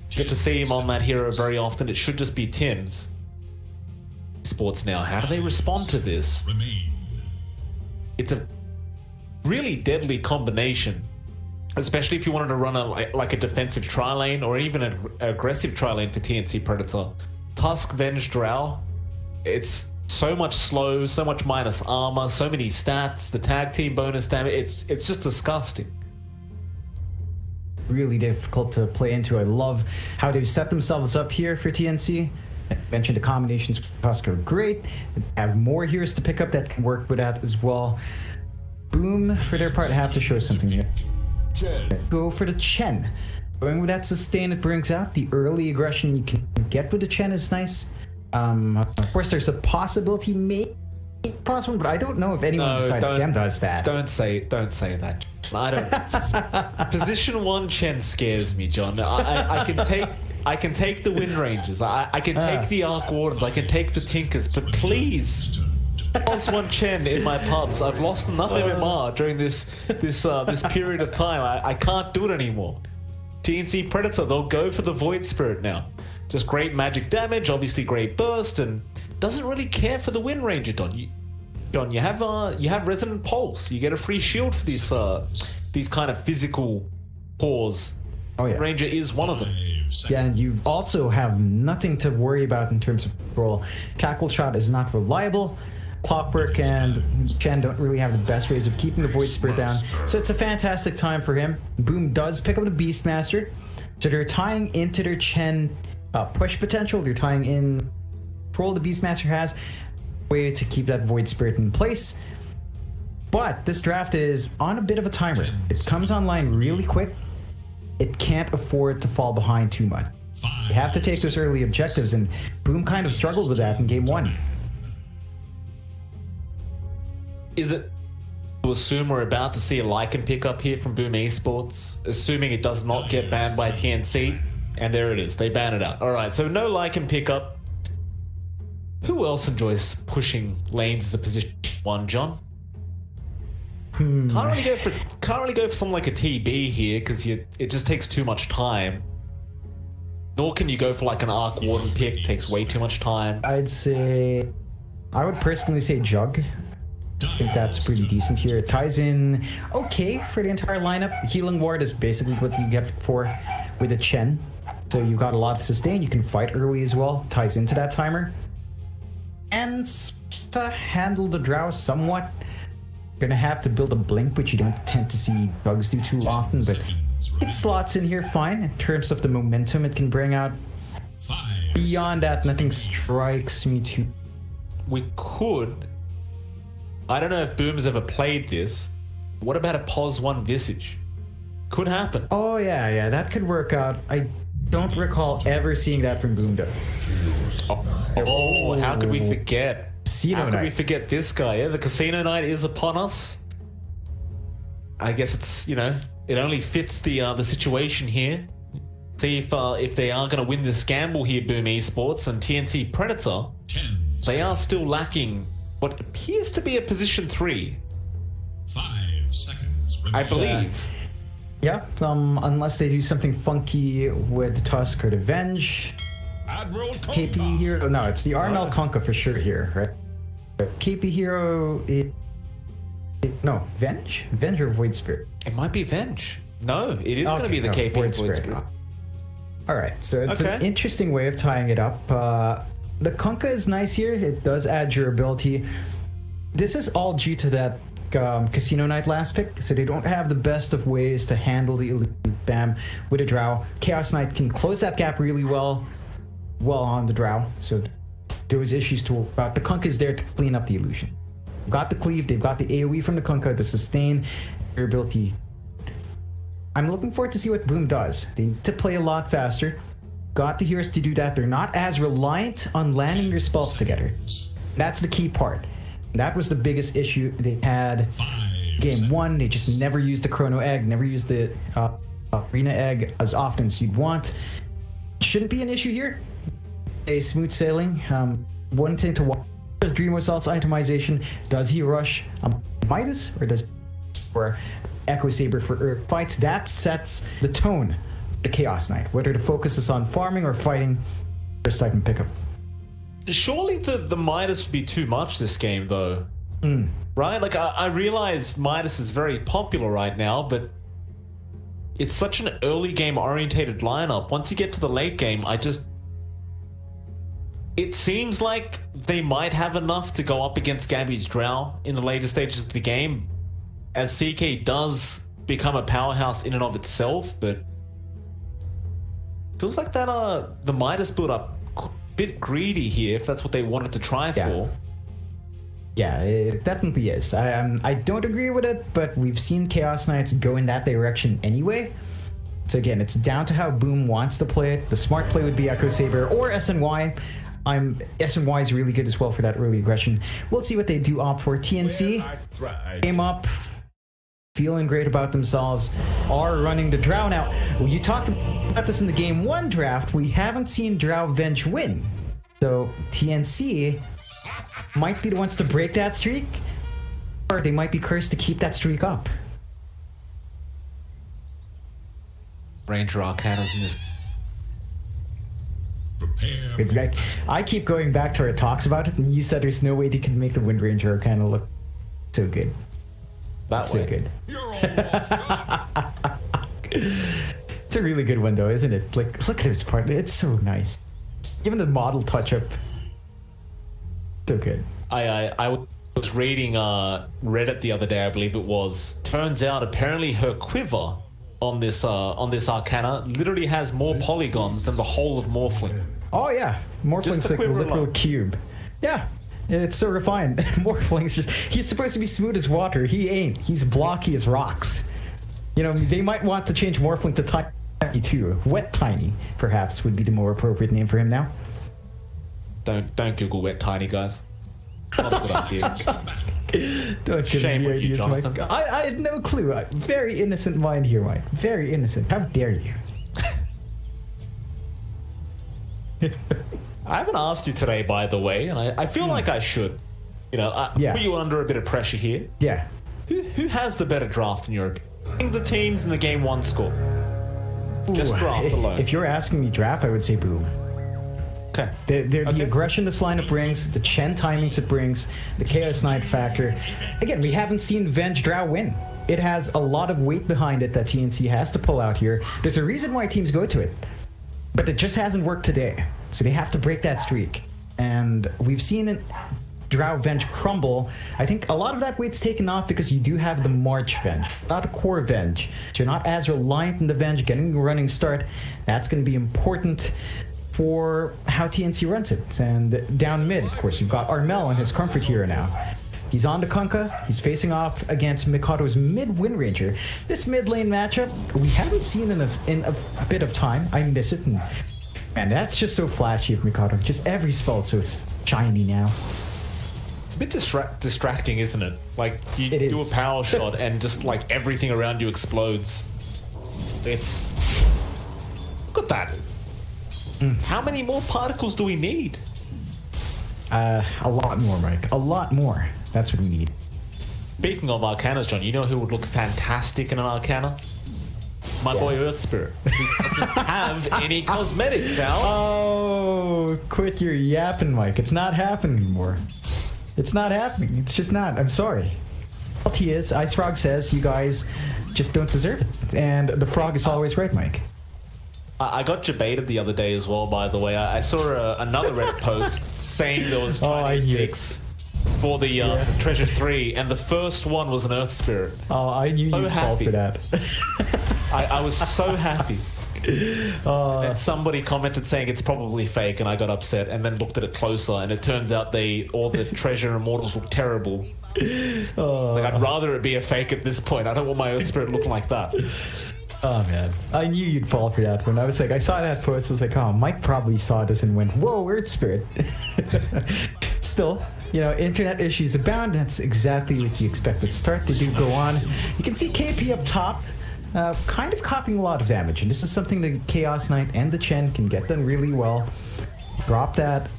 Get to see him on that hero very often. It should just be Tim's. Sports now, how do they respond to this? It's a really deadly combination, especially if you wanted to run like a defensive tri-lane or even an aggressive tri-lane for TNC Predator. Tusk, Venge, Drow, it's so much slow, so much minus armor, so many stats, the tag team bonus damage, it's just disgusting. Really difficult to play into. I love how they've set themselves up here for TNC. I mentioned the combinations with Tusk are great. They have more heroes to pick up that can work with that as well. Boom, for their part, have to show something here. Go for the Chen. Going with that sustain it brings out. The early aggression you can get with the Chen is nice. Of course, there's a possibility maybe possible, but I don't know if anyone besides Gem does that. Don't say that. I don't. Position 1 Chen scares me, John. I can take the Wind Rangers. I can take the Arc Wardens. I can take the Tinkers. But please, pos 1 Chen in my pubs. I've lost enough MMR during this period of time. I can't do it anymore. TNC Predator, they'll go for the Void Spirit now. Just great magic damage, obviously great burst, and doesn't really care for the Wind Ranger, Don. You have Resonant Pulse. You get a free shield for these kind of physical cores. Oh yeah, Ranger is one of them. Yeah, and you also have nothing to worry about in terms of control. Tackle Shot is not reliable. Clockwork and Chen don't really have the best ways of keeping the Void Spirit down, so it's a fantastic time for him. Boom does pick up the Beastmaster, so they're tying into their Chen push potential. They're tying in control the Beastmaster has, way to keep that Void Spirit in place. But this draft is on a bit of a timer. It comes online really quick. It can't afford to fall behind too much. You have to take those early objectives, and Boom kind of struggled with that in game 1. Is it to assume we're about to see a Lycan pickup here from Boom Esports, assuming it does not get banned by TNC? And there it is, they ban it out. Alright, so no Lycan pickup. Who else enjoys pushing lanes as a position 1, John? Can't really go for something like a TB here, because it just takes too much time. Nor can you go for like an Arc Warden pick, takes way too much time. I would personally say Jug. I think that's pretty decent here. It ties in okay for the entire lineup. Healing Ward is basically what you get for with a Chen. So you've got a lot of sustain. You can fight early as well. Ties into that timer. And to handle the Drow somewhat, you're gonna have to build a Blink, which you don't tend to see bugs do too often, but it slots in here fine in terms of the momentum it can bring out. Beyond that, nothing strikes me too. We could... I don't know if Boom's ever played this. What about a pos 1 Visage? Could happen. Oh yeah, that could work out. I don't recall ever seeing that from Boom though. Oh, how could we forget? Casino How could night. we forget this guy? Yeah, the Casino Night is upon us. I guess it's, you know, it only fits the situation here. See if they are going to win this gamble here, Boom Esports, and TNC Predator they are still lacking what appears to be a position 3. 5 seconds. I believe. Yeah, unless they do something funky with Tusk or the Venge. Admiral KP Hero. No, it's the Armel Conka for sure here, right? KP Hero. No, Venge? Venge or Void Spirit? It might be Venge. No, it is going to be the KP Void Spirit. Alright, so it's an interesting way of tying it up. The Conka is nice here. It does add durability. This is all due to that Casino Knight last pick, so they don't have the best of ways to handle the illusion bam with a Drow. Chaos Knight can close that gap really well on the Drow, so those issues to the Kunkka is there to clean up the illusion. They've got the cleave, they've got the AoE from the Kunkka, the sustain, durability. I'm looking forward to see what Boom does. They need to play a lot faster. Got the heroes to do that. They're not as reliant on landing their spells together. That's the key part. That was the biggest issue they had game 1. They just never used the Chrono Egg, never used the Arena Egg as often as you'd want. Shouldn't be an issue here. A smooth sailing. One thing to watch is Dream Assault's itemization. Does he rush Midas or does or Echo Saber for Earth fights? That sets the tone for the Chaos Knight. Whether the focus is on farming or fighting, first item pickup. Surely the Midas would be too much this game, though. Right? Like, I realize Midas is very popular right now, but it's such an early game orientated lineup. Once you get to the late game, it seems like they might have enough to go up against Gabby's Drow in the later stages of the game, as CK does become a powerhouse in and of itself, but feels like that the Midas build up bit greedy here, if that's what they wanted to try for. Yeah, it definitely is. I don't agree with it, but we've seen Chaos Knights go in that direction anyway. So again, it's down to how Boom wants to play it. The smart play would be Echo Saber or SNY. SNY is really good as well for that early aggression. We'll see what they do opt for. TNC came up, feeling great about themselves, are running the Drow. Now, you talked about this in the Game 1 draft. We haven't seen Drow Venge win. So TNC might be the ones to break that streak, or they might be cursed to keep that streak up. Ranger Arcanas in this. Like, I keep going back to our talks about it, and you said there's no way they could make the Wind Ranger Arcana look so good. That's so good. It's a really good one, though, isn't it? Like, look at this part. It's so nice. Even the model touch-up. So good. I was reading Reddit the other day, I believe it was. Turns out, apparently, her quiver on this Arcana literally has more polygons than the whole of Morphling. Oh yeah, Morphling's like a literal cube. Yeah. It's so refined. Morphling's he's supposed to be smooth as water. He ain't. He's blocky as rocks. You know, they might want to change Morphling to Tiny too. Wet Tiny, perhaps, would be the more appropriate name for him now. Don't Google Wet Tiny, guys. Not a good idea. Don't give Shame me on you, ideas, Mike. Jonathan. I had no clue. Very innocent mind here, Mike. Very innocent. How dare you? I haven't asked you today, by the way, and I feel like I should. You know, put you under a bit of pressure here. Yeah. Who has the better draft in your opinion? The teams in the Game 1 score. Just draft alone. If you're asking me draft, I would say Boom. Okay. The aggression this lineup brings, the Chen timings it brings, the Chaos Knight factor. Again, we haven't seen Venge Drow win. It has a lot of weight behind it that TNC has to pull out here. There's a reason why teams go to it. But it just hasn't worked today. So they have to break that streak. And we've seen Drow Venge crumble. I think a lot of that weight's taken off because you do have the March Venge, not a core Venge. So you're not as reliant on the Venge getting a running start. That's going to be important for how TNC runs it. And down mid, of course, you've got Armel and his comfort hero now. He's on the Kunkka. He's facing off against Mikado's mid Wind Ranger. This mid lane matchup, we haven't seen in a bit of time. I miss it. And man, that's just so flashy of Mikado. Just every spell is so shiny now. It's a bit distracting, isn't it? Like, you do a power shot and just like everything around you explodes. It's... Look at that. How many more particles do we need? A lot more, Mike. A lot more. That's what we need. Speaking of Arcanas, John, you know who would look fantastic in an Arcana? My boy Earth Spirit, who doesn't have any cosmetics, pal. Oh, quit your yapping, Mike. It's not happening anymore. It's not happening. It's just not. I'm sorry. He is. Ice Frog says you guys just don't deserve it. And the frog is always right, Mike. I got debated the other day as well, by the way. I saw another Reddit post saying there was Chinese picks for the Treasure 3, and the first one was an Earth Spirit. Oh, I knew you'd fall for that. I was so happy. And somebody commented saying it's probably fake, and I got upset, and then looked at it closer, and it turns out all the Treasure Immortals look terrible. Like, I'd rather it be a fake at this point. I don't want my Earth Spirit looking like that. Oh man, I knew you'd fall for that when I was like, I saw that post, I was like, oh, Mike probably saw this and went, whoa, Earth Spirit. Still, you know, internet issues abound. That's exactly what you expect at start. They do go on. You can see KP up top, kind of copying a lot of damage, and this is something the Chaos Knight and the Chen can get done really well. Drop that,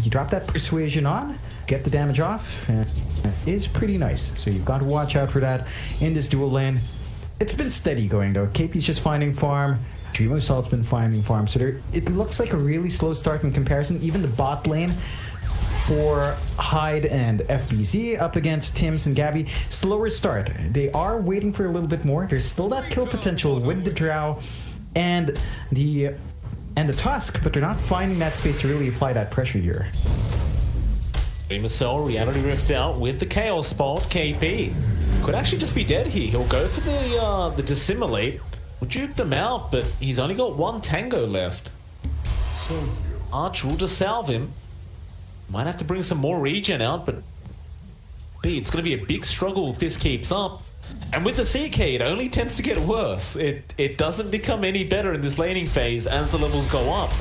you drop that Persuasion on, get the damage off, and it is pretty nice. So you've got to watch out for that in this dual lane. It's been steady going though. KP's just finding farm. Dream Assault's been finding farm. So it looks like a really slow start in comparison. Even the bot lane for Hyde and FBZ up against Tims and Gabby, slower start. They are waiting for a little bit more. There's still that kill potential with the Drow and the Tusk, but they're not finding that space to really apply that pressure here. Dreamcell Reality Rift out with the Chaos Spot. KP could actually just be dead here. He'll go for the Dissimulate. We'll juke them out, but he's only got one Tango left. So Arch will just salve him. Might have to bring some more regen out, but it's going to be a big struggle if this keeps up. And with the CK, it only tends to get worse. It doesn't become any better in this laning phase as the levels go up.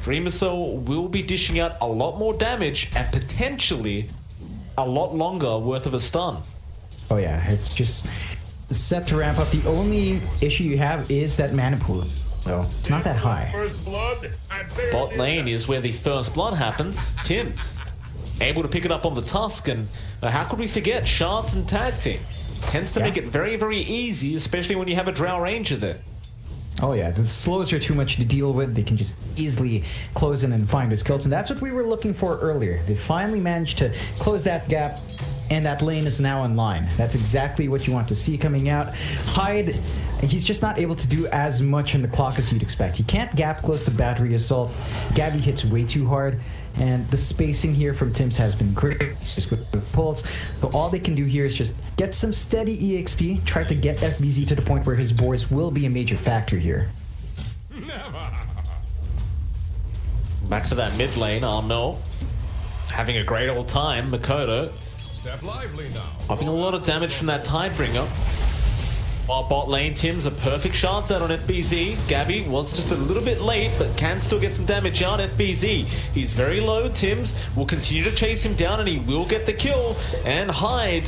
Dreamcell will be dishing out a lot more damage and potentially a lot longer worth of a stun. Oh yeah, it's just set to ramp up. The only issue you have is that mana pool. So it's not that high. Bot lane is where the first blood happens. Tims able to pick it up on the Tusk, and how could we forget Shards and Tag Team? Tends to make it very, very easy, especially when you have a Drow Ranger there. Oh yeah, the slows are too much to deal with. They can just easily close in and find those kills, and that's what we were looking for earlier. They finally managed to close that gap, and that lane is now online. That's exactly what you want to see coming out. Hyde, he's just not able to do as much on the clock as you'd expect. He can't gap close to Battery Assault. Gabby hits way too hard, and the spacing here from Tims has been great. It's just good pulls. So all they can do here is just get some steady EXP, try to get FBZ to the point where his boars will be a major factor here. Back to that mid lane, Armel having a great old time. Makoto Step lively now. popping a lot of damage from that Tidebringer. While bot lane, Tim's a perfect shot out on FBZ. Gabby was just a little bit late, but can still get some damage out. FBZ, he's very low. Tims will continue to chase him down, and he will get the kill. And Hyde,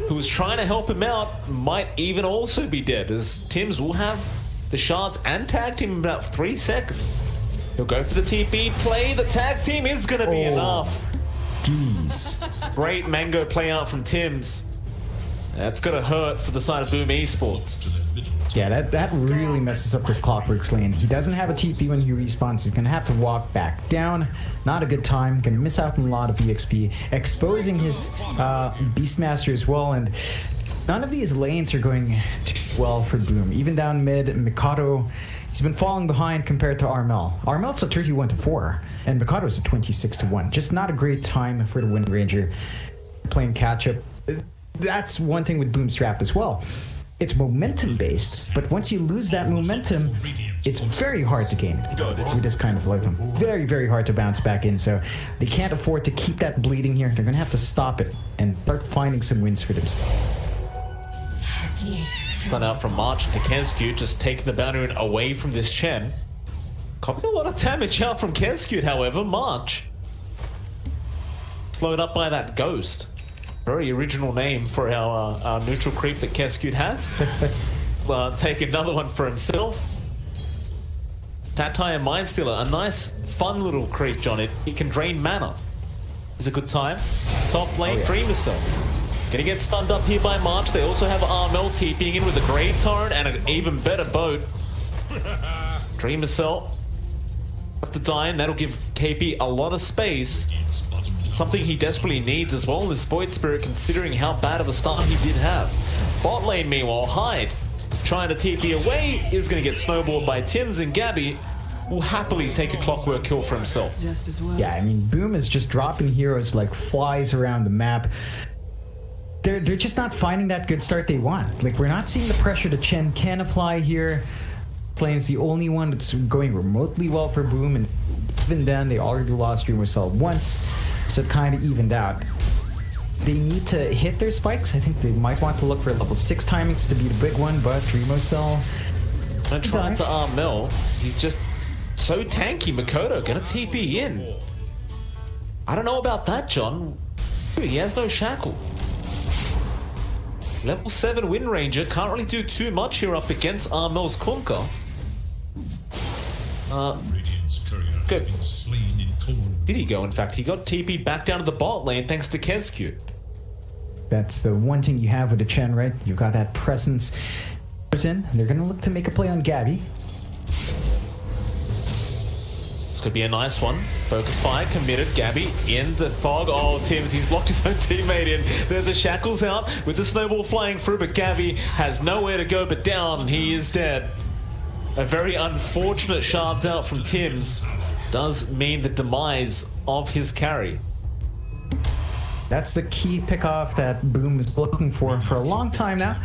who was trying to help him out, might even also be dead, as Tims will have the shards and tag team in about 3 seconds. He'll go for the TP play. The tag team is going to be enough. Jeez. Great mango play out from Tims. That's going to hurt for the side of Boom Esports. Yeah, that really messes up this Clockworks lane. He doesn't have a TP when he respawns. He's going to have to walk back down. Not a good time. Going to miss out on a lot of EXP. Exposing his Beastmaster as well. And none of these lanes are going too well for Boom. Even down mid, Mikado, he's been falling behind compared to Armel. Armel's a 31-4, and Mikado's a 26-1. Just not a great time for the Wind Ranger playing catch-up. That's one thing with Boom's draft as well. It's momentum based, but once you lose that momentum, it's very hard to gain it with this kind of rhythm. Very, very hard to bounce back in, so they can't afford to keep that bleeding here. They're gonna have to stop it and start finding some wins for themselves. Run out from March to Keskute, just taking the boundary away from this Chen. Copying a lot of damage out from Keskute, however. March slowed up by that Ghost. Very original name for our neutral creep that Keskute has. Take another one for himself. Tatai and Mindstealer, a nice, fun little creep, John. It can drain mana. Is a good time. Top lane, Dreamer Cell. Gonna get stunned up here by March. They also have Armel TPing in with a great torrent and an even better boat. Dreamer Cell up to die, and that'll give KP a lot of space. Something he desperately needs as well, this Void Spirit, considering how bad of a start he did have. Bot lane, meanwhile, Hyde trying to TP away is going to get snowballed by Tims, and Gabby will happily take a clockwork kill for himself. Just as well. Yeah, I mean, Boom is just dropping heroes like flies around the map. They're just not finding that good start they want. Like, we're not seeing the pressure that Chen can apply here. Lane's the only one that's going remotely well for Boom, and even then, they already lost Dreamer Cell once, so it kind of evened out. They need to hit their spikes. I think they might want to look for level 6 timings to be the big one, but Dreamer Cell... And trying to Armel, he's just so tanky. Makoto gonna TP in. I don't know about that, John. He has no shackle. Level 7 Wind Ranger can't really do too much here up against Armel's Kunkka. Good. Did he go? In fact, he got TP back down to the bot lane thanks to Kezcute. That's the one thing you have with the Chen, right? You've got that presence. In, they're gonna look to make a play on Gabby. This could be a nice one. Focus fire committed. Gabby in the fog. Oh, Tims, he's blocked his own teammate in. There's a shackles out with the snowball flying through, but Gabby has nowhere to go but down, and he is dead. A very unfortunate shards out from Tims does mean the demise of his carry. That's the key pick-off that Boom is looking for a long time now.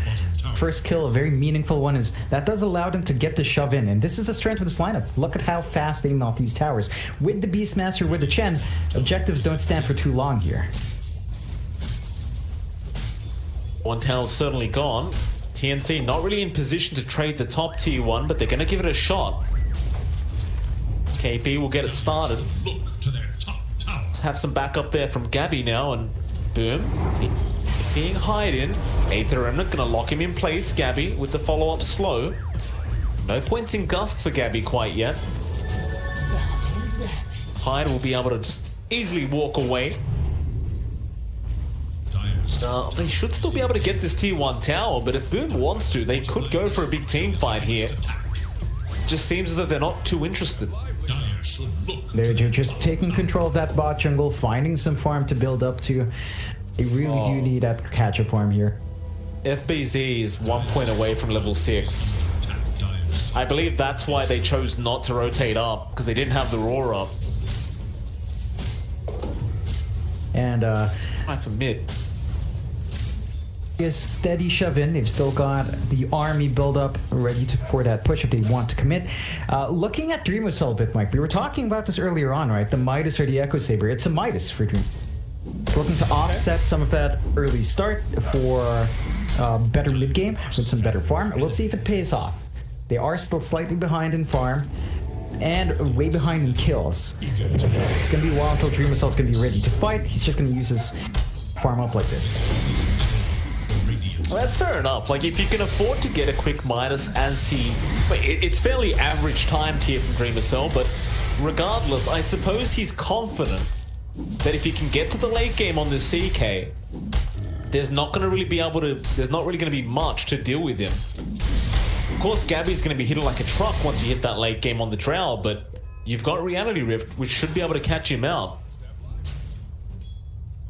First kill, a very meaningful one, is that does allow them to get the shove in, and this is the strength of this lineup. Look at how fast they melt these towers. With the Beastmaster, with the Chen, objectives don't stand for too long here. One tower's certainly gone. TNC not really in position to trade the top tier one, but they're going to give it a shot. KP will get it started. Let's have some backup there from Gabby now, and boom. Being Hyde in. Aether Remnant gonna lock him in place. Gabby with the follow-up slow. No points in Gust for Gabby quite yet. Hyde will be able to just easily walk away. They should still be able to get this tier 1 tower, but if Boom wants to, they could go for a big team fight here. Just seems as though they're not too interested. They're just taking control of that bot jungle, finding some farm to build up to. They really do need that catch-up farm here. FBZ is 1 point away from level 6. I believe that's why they chose not to rotate up, because they didn't have the roar up. And for mid. A steady shove in. They've still got the army build up ready for that push if they want to commit. Looking at Dreamer Cell a bit, Mike, we were talking about this earlier on, right? The Midas or the Echo Saber. It's a Midas for Dream. It's looking to offset some of that early start for better mid game with some better farm. Let's see if it pays off. They are still slightly behind in farm and way behind in kills. It's going to be a while until Dreamer Cell's going to be ready to fight. He's just going to use his farm up like this. Well, that's fair enough. Like, if you can afford to get a quick Midas as he... It's fairly average timed here from Dreamer Cell, but regardless, I suppose he's confident that if he can get to the late game on this CK, there's not going to really be able to... There's not really going to be much to deal with him. Of course, Gabby's going to be hit like a truck once you hit that late game on the Drow, but you've got Reality Rift, which should be able to catch him out.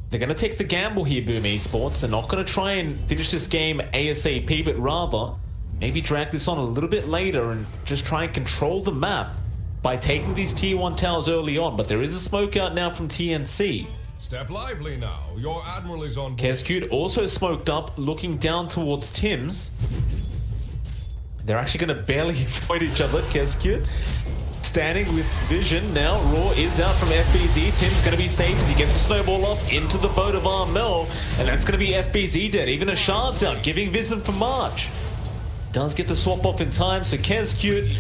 They're going to take the gamble here, Boom Esports. They're not going to try and finish this game ASAP, but rather maybe drag this on a little bit later and just try and control the map by taking these tier 1 towers early on. But there is a smoke out now from TNC. Step lively now. Your admiral is on board. Kezcute also smoked up, looking down towards Tims. They're actually going to barely avoid each other, Kezcute. Standing with vision now. Raw is out from FBZ. Tim's going to be safe as he gets the snowball off into the boat of Armel. And that's going to be FBZ dead. Even a shard's out, giving vision for March. Does get the swap off in time, so Kezcute,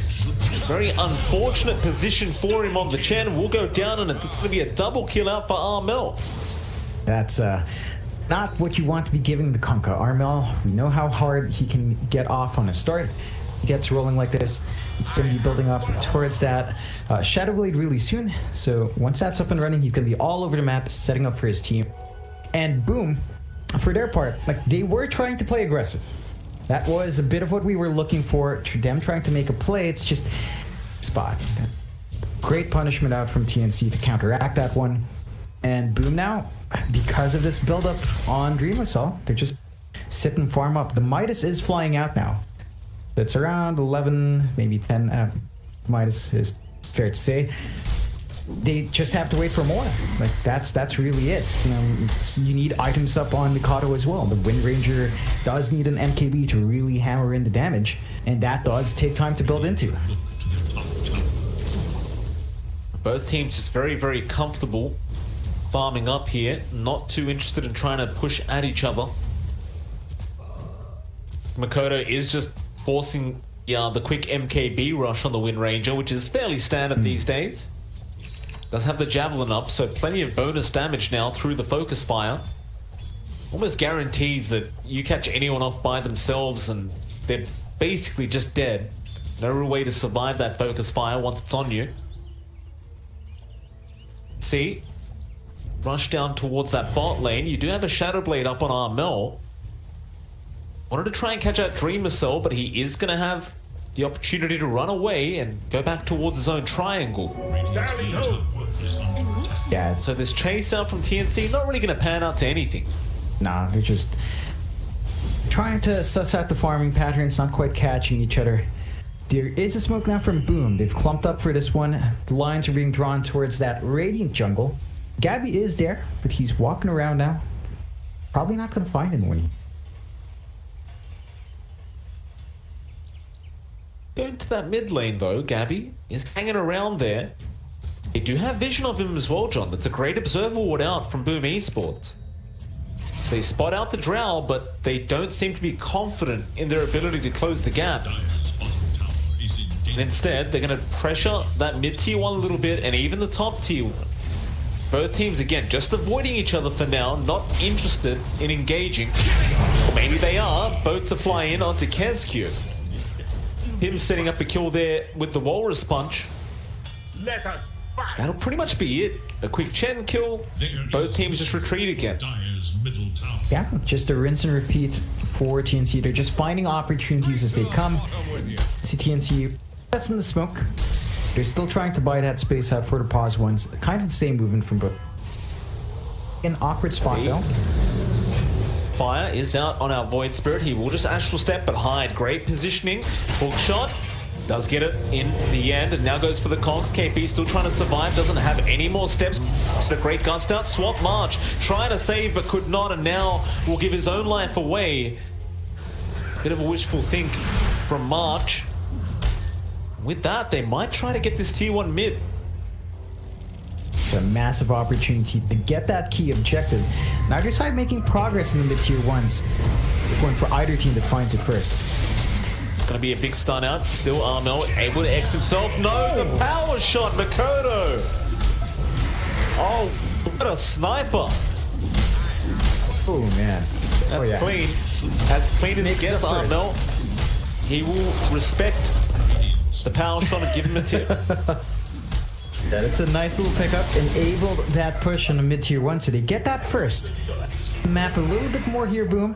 very unfortunate position for him on the Chen. Will go down, and it's going to be a double kill out for Armel. That's not what you want to be giving the Kunkka. Armel, we know how hard he can get off on a start. gets rolling like this, going to be building up towards that Shadow Blade really soon. So once that's up and running, he's going to be all over the map, setting up for his team. And Boom, for their part, like, they were trying to play aggressive. That was a bit of what we were looking for, them trying to make a play. It's just spot. Great punishment out from TNC to counteract that one. And Boom now, because of this build-up on Dream Assault, they're just sit and farm up. The Midas is flying out now. It's around 11, maybe 10. Midas is fair to say. They just have to wait for more. Like, that's really it. You know, you need items up on Mikado as well. The Wind Ranger does need an MKB to really hammer in the damage, and that does take time to build into. Both teams just very, very comfortable farming up here. Not too interested in trying to push at each other. Makoto is just forcing the quick MKB rush on the Wind Ranger, which is fairly standard these days. Does have the Javelin up, so plenty of bonus damage now through the Focus Fire. Almost guarantees that you catch anyone off by themselves and they're basically just dead. No real way to survive that Focus Fire once it's on you. See? Rush down towards that bot lane. You do have a Shadow Blade up on Armel. Wanted to try and catch out Dream Cell, but he is going to have the opportunity to run away and go back towards his own triangle. Yeah, so this chase out from TNC not really going to pan out to anything. Nah, they're just trying to suss out the farming patterns, not quite catching each other. There is a smoke now from Boom. They've clumped up for this one. The lines are being drawn towards that Radiant jungle. Gabby is there, but he's walking around now. Probably not going to find anyone. Going to that mid lane though, Gabby is hanging around there. They do have vision of him as well, John. That's a great observer ward out from Boom Esports. They spot out the Drow, but they don't seem to be confident in their ability to close the gap. And instead, they're going to pressure that mid-tier one a little bit, and even the top tier one. Both teams, again, just avoiding each other for now, not interested in engaging. Or maybe they are, both to fly in onto Kezq. Him setting up a kill there with the Walrus Punch. Let us fight. That'll pretty much be it. A quick Chen kill, both teams just retreat again. Yeah, just a rinse and repeat for TNC. They're just finding opportunities as they come. See TNC, that's in the smoke. They're still trying to buy that space out for the pause ones. Kind of the same movement from both. An awkward spot though. Fire is out on our Void Spirit. He will just Astral Step but hide. Great positioning. Hook shot. Does get it in the end and now goes for the Conks. KP still trying to survive. Doesn't have any more steps. A great gun start. Swap March. Trying to save but could not, and now will give his own life away. Bit of a wishful think from March. With that, they might try to get this tier 1 mid. It's a massive opportunity to get that key objective. Neither side making progress in the mid-tier ones. They're going for either team that finds it first. It's going to be a big stun out. Still Armel able to X himself. No, the power shot, Makoto. Oh, what a sniper. Oh, man. That's clean. As clean as it gets, Armel. He will respect the power shot and give him a tip. Yeah, it's a nice little pickup. Enabled that push on a mid-tier 1, so they get that first. Map a little bit more here, Boom.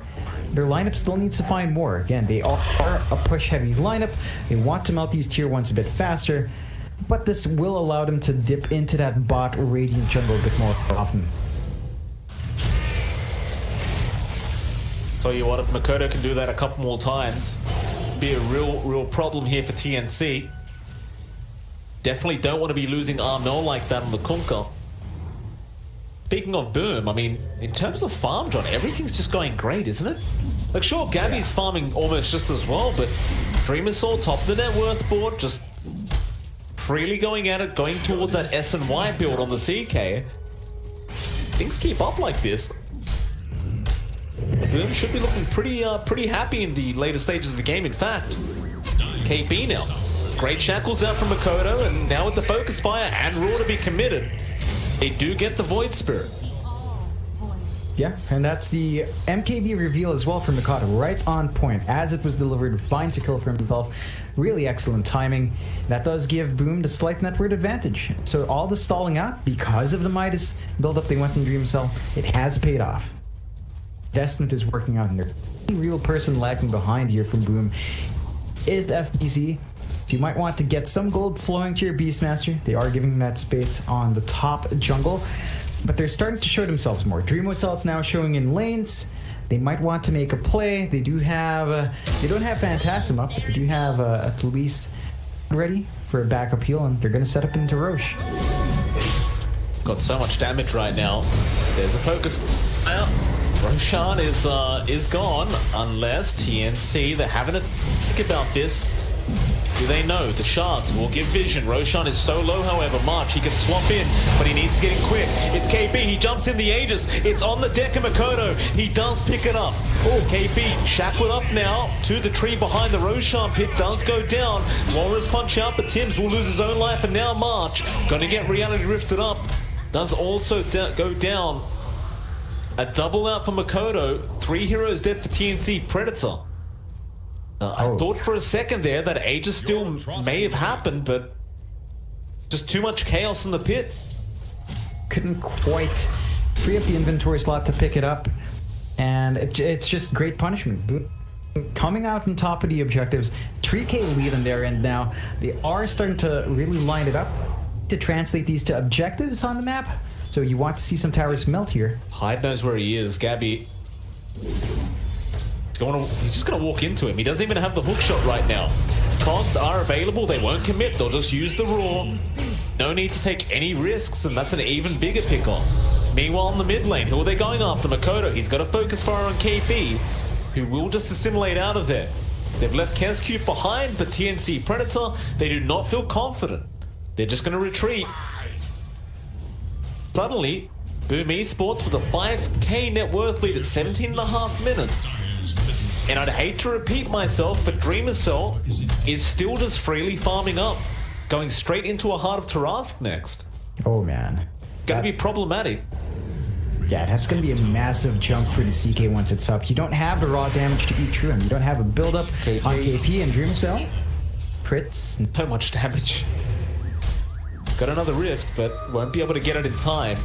Their lineup still needs to find more. Again, they are a push-heavy lineup. They want to melt these tier 1s a bit faster, but this will allow them to dip into that bot Radiant jungle a bit more often. Tell you what, if Makoto can do that a couple more times, it'd be a real problem here for TNC. Definitely don't want to be losing Armel like that on the Kunkka. Speaking of Boom, I mean, in terms of farm, John, everything's just going great, isn't it? Like, sure, Gabby's farming almost just as well, but Dream Assault, top of the net worth board, just freely going at it, going towards that S and Y build on the CK. Things keep up like this. Boom should be looking pretty happy in the later stages of the game, in fact. KP now. Great shackles out from Makoto, and now with the Focus Fire and Raw to be committed, they do get the Void Spirit. Yeah, and that's the MKB reveal as well from Mikado, right on point. As it was delivered, finds a kill for himself. Really excellent timing. That does give Boom the slight network advantage. So all the stalling out, because of the Midas build-up they went in Dream Cell, it has paid off. Investment is working out in there. The real person lagging behind here from Boom is FBC. So you might want to get some gold flowing to your Beastmaster. They are giving that space on the top jungle, but they're starting to show themselves more. Dreamocel's now showing in lanes. They might want to make a play. They do have, they don't have Phantasm up, but they do have a Luis ready for a backup heal, and they're going to set up into Roche. Got so much damage right now. There's a focus. Roshan is gone, unless TNC, they're having a think about this. Do they know? The shards will give vision. Roshan is so low, however. March, he can swap in, but he needs to get in quick. It's KB, he jumps in the Aegis. It's on the deck of Makoto. He does pick it up. Oh, KB shackled up now to the tree behind the Roshan pit. Does go down. Walrus punch out, but Tims will lose his own life, and now March gonna get reality rifted up. Does also go down. A double out for Makoto. 3 heroes dead for TNC. Predator. I thought for a second there that Aegis still may have happened, but just too much chaos in the pit. Couldn't quite free up the inventory slot to pick it up, and it's just great punishment. Coming out on top of the objectives, 3K lead on their end now. They are starting to really line it up to translate these to objectives on the map. So you want to see some towers melt here. Hyde knows where he is. Gabby. He's just going to walk into him. He doesn't even have the hook shot right now. Cogs are available. They won't commit. They'll just use the raw. No need to take any risks, and that's an even bigger pick-off. Meanwhile, in the mid lane, who are they going after? Makoto. He's got a focus fire on KB, who will just assimilate out of there. They've left Kescube behind, but TNC Predator, they do not feel confident. They're just going to retreat. Suddenly, Boom Esports with a 5k net worth lead at 17.5 minutes. And I'd hate to repeat myself, but Dreamercell is still just freely farming up, going straight into a Heart of Tarask next. Oh man. Gonna be problematic. Yeah, that's gonna be a massive jump for the CK once it's up. You don't have the raw damage to eat through him. You don't have a build-up on KP and Dreamercell. Crits. So much damage. Got another rift, but won't be able to get it in time.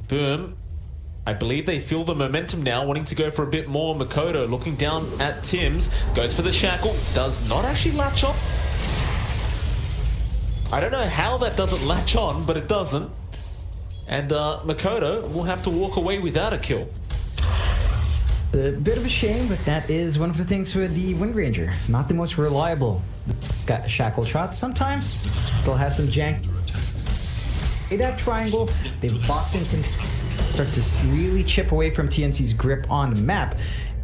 Boom. I believe they feel the momentum now, wanting to go for a bit more. Makoto looking down at Tims, goes for the shackle, does not actually latch on. I don't know how that doesn't latch on, but it doesn't. And Makoto will have to walk away without a kill. A bit of a shame, but that is one of the things with the Wind Ranger. Not the most reliable. Got shackle shots sometimes. Still has some jank. In that triangle, they've boxed in, start to really chip away from TNC's grip on the map.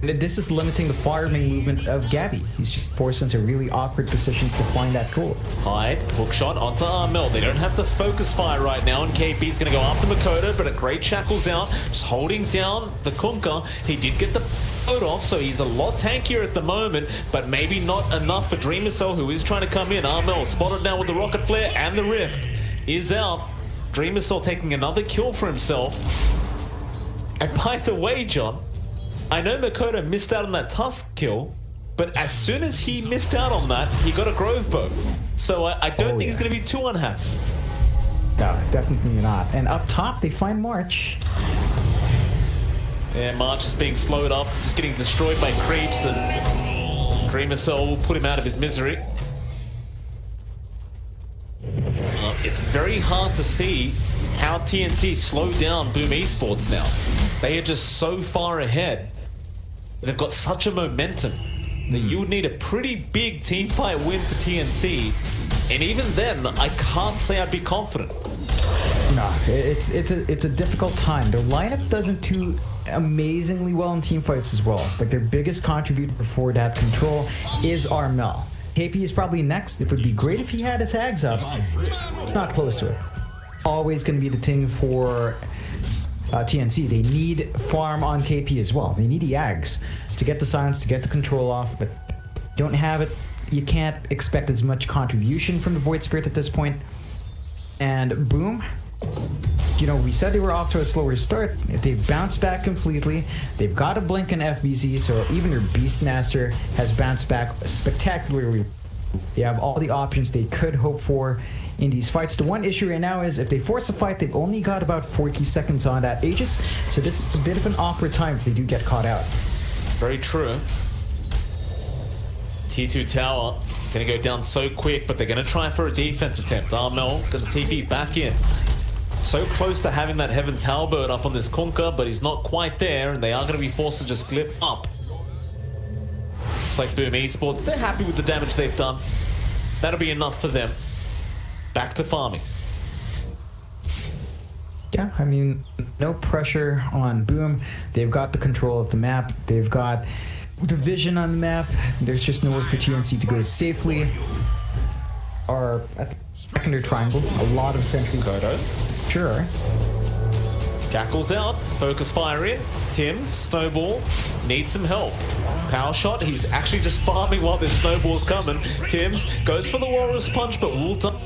And this is limiting the farming movement of Gabby. He's just forced into really awkward positions to find that goal. Hyde, hook shot onto Armel. They don't have the focus fire right now, and KP's going to go after Makoto, but a great shackles out, just holding down the Kunkka. He did get the boat off, so he's a lot tankier at the moment, but maybe not enough for Dreamercell, who is trying to come in. Armel spotted now with the rocket flare, and the rift is out. Dreamercell taking another kill for himself. And by the way, John, I know Makoto missed out on that Tusk kill, but as soon as he missed out on that, he got a Grove Bow. So I don't think he's going to be too unhappy. No, definitely not. And up top, they find March. Yeah, March is being slowed up, just getting destroyed by creeps, and Dreamercell will put him out of his misery. It's very hard to see how TNC slowed down Boom Esports now. They are just so far ahead. They've got such a momentum that you would need a pretty big teamfight win for TNC. And even then, I can't say I'd be confident. No, it's a difficult time. Their lineup doesn't do amazingly well in teamfights as well. Like their biggest contributor for that control is Armel. KP is probably next. It would be great if he had his hags up. Not close to it. Always going to be the thing for TNC. They need farm on KP as well. They need the Ags to get the silence, to get the control off, but don't have it. You can't expect as much contribution from the Void Spirit at this point. And Boom, you know, we said they were off to a slower start. They've bounced back completely. They've got a blink in FBZ, so even their Beastmaster has bounced back spectacularly. They have all the options they could hope for in these fights. The one issue right now is if they force a fight, they've only got about 40 seconds on that Aegis, so this is a bit of an awkward time if they do get caught out. It's very true. T2 tower gonna go down so quick, but they're gonna try for a defense attempt. Armel gonna TP back in. So close to having that Heaven's Halberd up on this Kunkka, but he's not quite there, and they are gonna be forced to just clip up. It's like Boom Esports, they're happy with the damage they've done. That'll be enough for them. Back to farming. Yeah, I mean, no pressure on Boom. They've got the control of the map. They've got the vision on the map. There's just nowhere for TNC to go safely. Or at the secondary triangle, a lot of sentry. Kodo. Sure. Jackal's out. Focus fire in. Tim's snowball needs some help. Power shot. He's actually just farming while this snowball's coming. Tim's goes for the Walrus Punch, but Wolta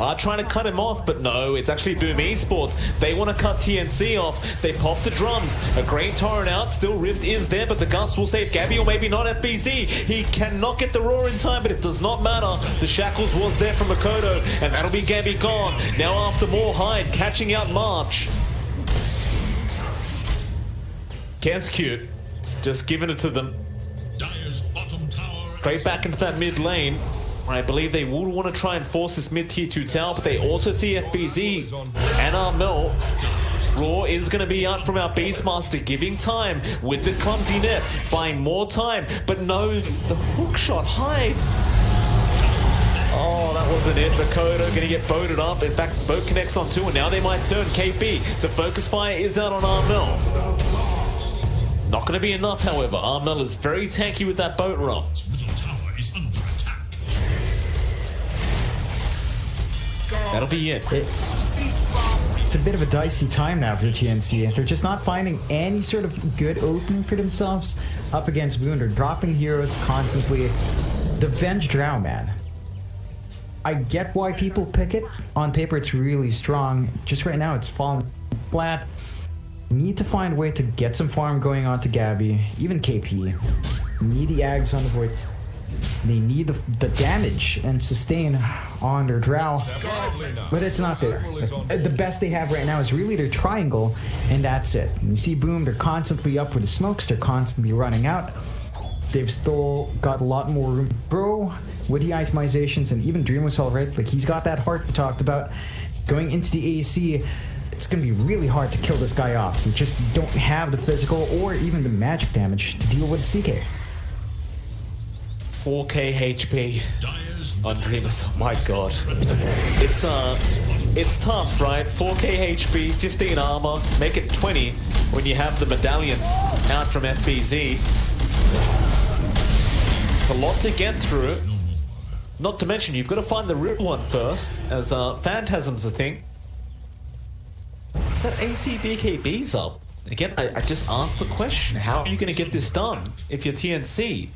are trying to cut him off, but no, it's actually Boom Esports. They want to cut TNC off. They pop the drums. A great torrent out. Still Rift is there, but the Gust will save Gabby, or maybe not FBZ. He cannot get the roar in time, but it does not matter. The Shackles was there from Makoto, and that'll be Gabby gone. Now after more Hyde catching out March. Cares cute. Just giving it to them. Straight back into that mid lane. I believe they would want to try and force this mid-tier 2 tower, but they also see FBZ and Armel. Raw is going to be out from our Beastmaster, giving time with the clumsy net, buying more time, but no, the hook shot, Hyde. Oh, that wasn't it. Makoto going to get boated up. In fact, boat connects on 2, and now they might turn KP. The focus fire is out on Armel. Not going to be enough, however. Armel is very tanky with that boat run. That'll be it. It's a bit of a dicey time now for TNC. They're just not finding any sort of good opening for themselves up against Boone. They're dropping heroes constantly. The Venge Drow, man. I get why people pick it. On paper, it's really strong. Just right now, it's falling flat. Need to find a way to get some farm going on to Gabby, even KP. Need the Ags on the Void. They need the damage and sustain on their Drow, but it's not there. The best they have right now is really their triangle, and that's it. And you see Boom, they're constantly up with the smokes, they're constantly running out. They've still got a lot more room to grow with the itemizations, and even Dream was alright. Like, he's got that heart we talked about. Going into the AC, it's going to be really hard to kill this guy off. You just don't have the physical or even the magic damage to deal with CK. 4k HP on Dreamers. Oh my god. It's tough, right? 4k HP, 15 armor, make it 20 when you have the medallion out from FBZ. It's a lot to get through. Not to mention, you've got to find the real one first, as Phantasm's a thing. Is that AC BKB's up? Again, I just asked the question, how are you going to get this done if you're TNC?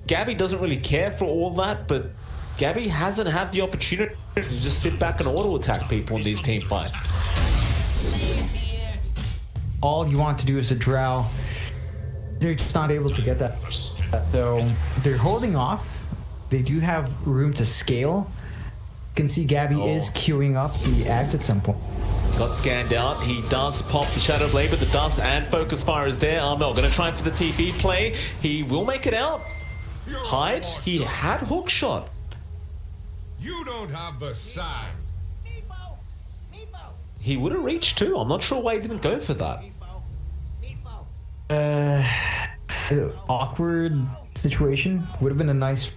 Gabby doesn't really care for all that, but Gabby hasn't had the opportunity to just sit back and auto-attack people in these team fights. All you want to do is a Drow. They're just not able to get that. So they're holding off. They do have room to scale. You can see Gabby is queuing up the Ags at some point. Got scanned out. He does pop the Shadow Blade, but the Dust and Focus Fire is there. Armel going to try for the TP play. He will make it out. Hyde, he had hook shot. You don't have the side. He would have reached too. I'm not sure why he didn't go for that. Awkward situation. Would have been a nice.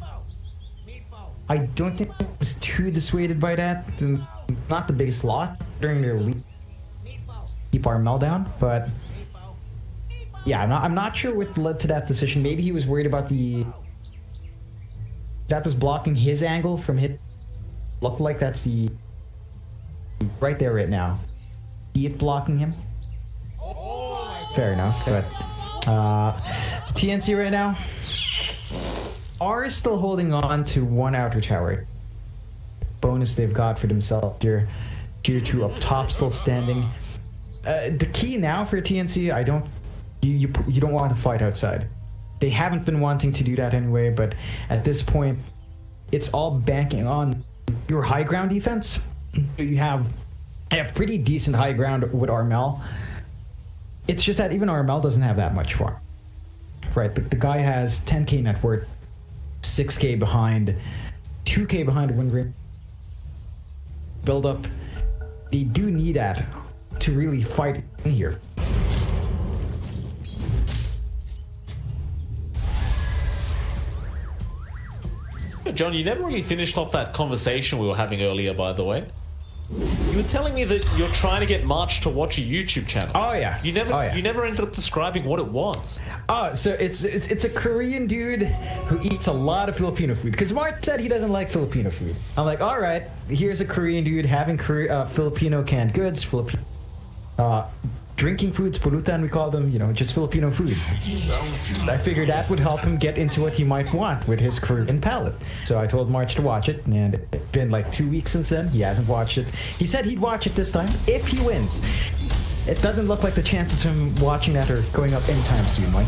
I don't think I was too dissuaded by that. Not the biggest lot during their lead. Keep Armel down, but yeah, I'm not sure what led to that decision. Maybe he was worried about the. That was blocking his angle from hit. Looked like that's the right there right now. See it blocking him. Fair enough, but TNC right now are still holding on to one outer tower. Bonus they've got for themselves here. Tier 2 up top still standing. The key now for TNC, you don't want to fight outside. They haven't been wanting to do that anyway, but at this point, it's all banking on your high ground defense. You have pretty decent high ground with Armel. It's just that even Armel doesn't have that much farm. Right, the guy has 10k net worth, 6k behind, 2k behind win rate. Build up. They do need that to really fight in here. John, you never really finished off that conversation we were having earlier, by the way. You were telling me that you're trying to get March to watch a YouTube channel. Oh yeah. You never ended up describing what it was. Oh, so it's a Korean dude who eats a lot of Filipino food. Because Mark said he doesn't like Filipino food. I'm like, all right, here's a Korean dude having Filipino canned goods, Filipino drinking foods, pulutan we call them, just Filipino food. I figured that would help him get into what he might want with his Korean palate. So I told March to watch it, and it's been like 2 weeks since then. He hasn't watched it. He said he'd watch it this time if he wins. It doesn't look like the chances of him watching that are going up anytime soon, Mike.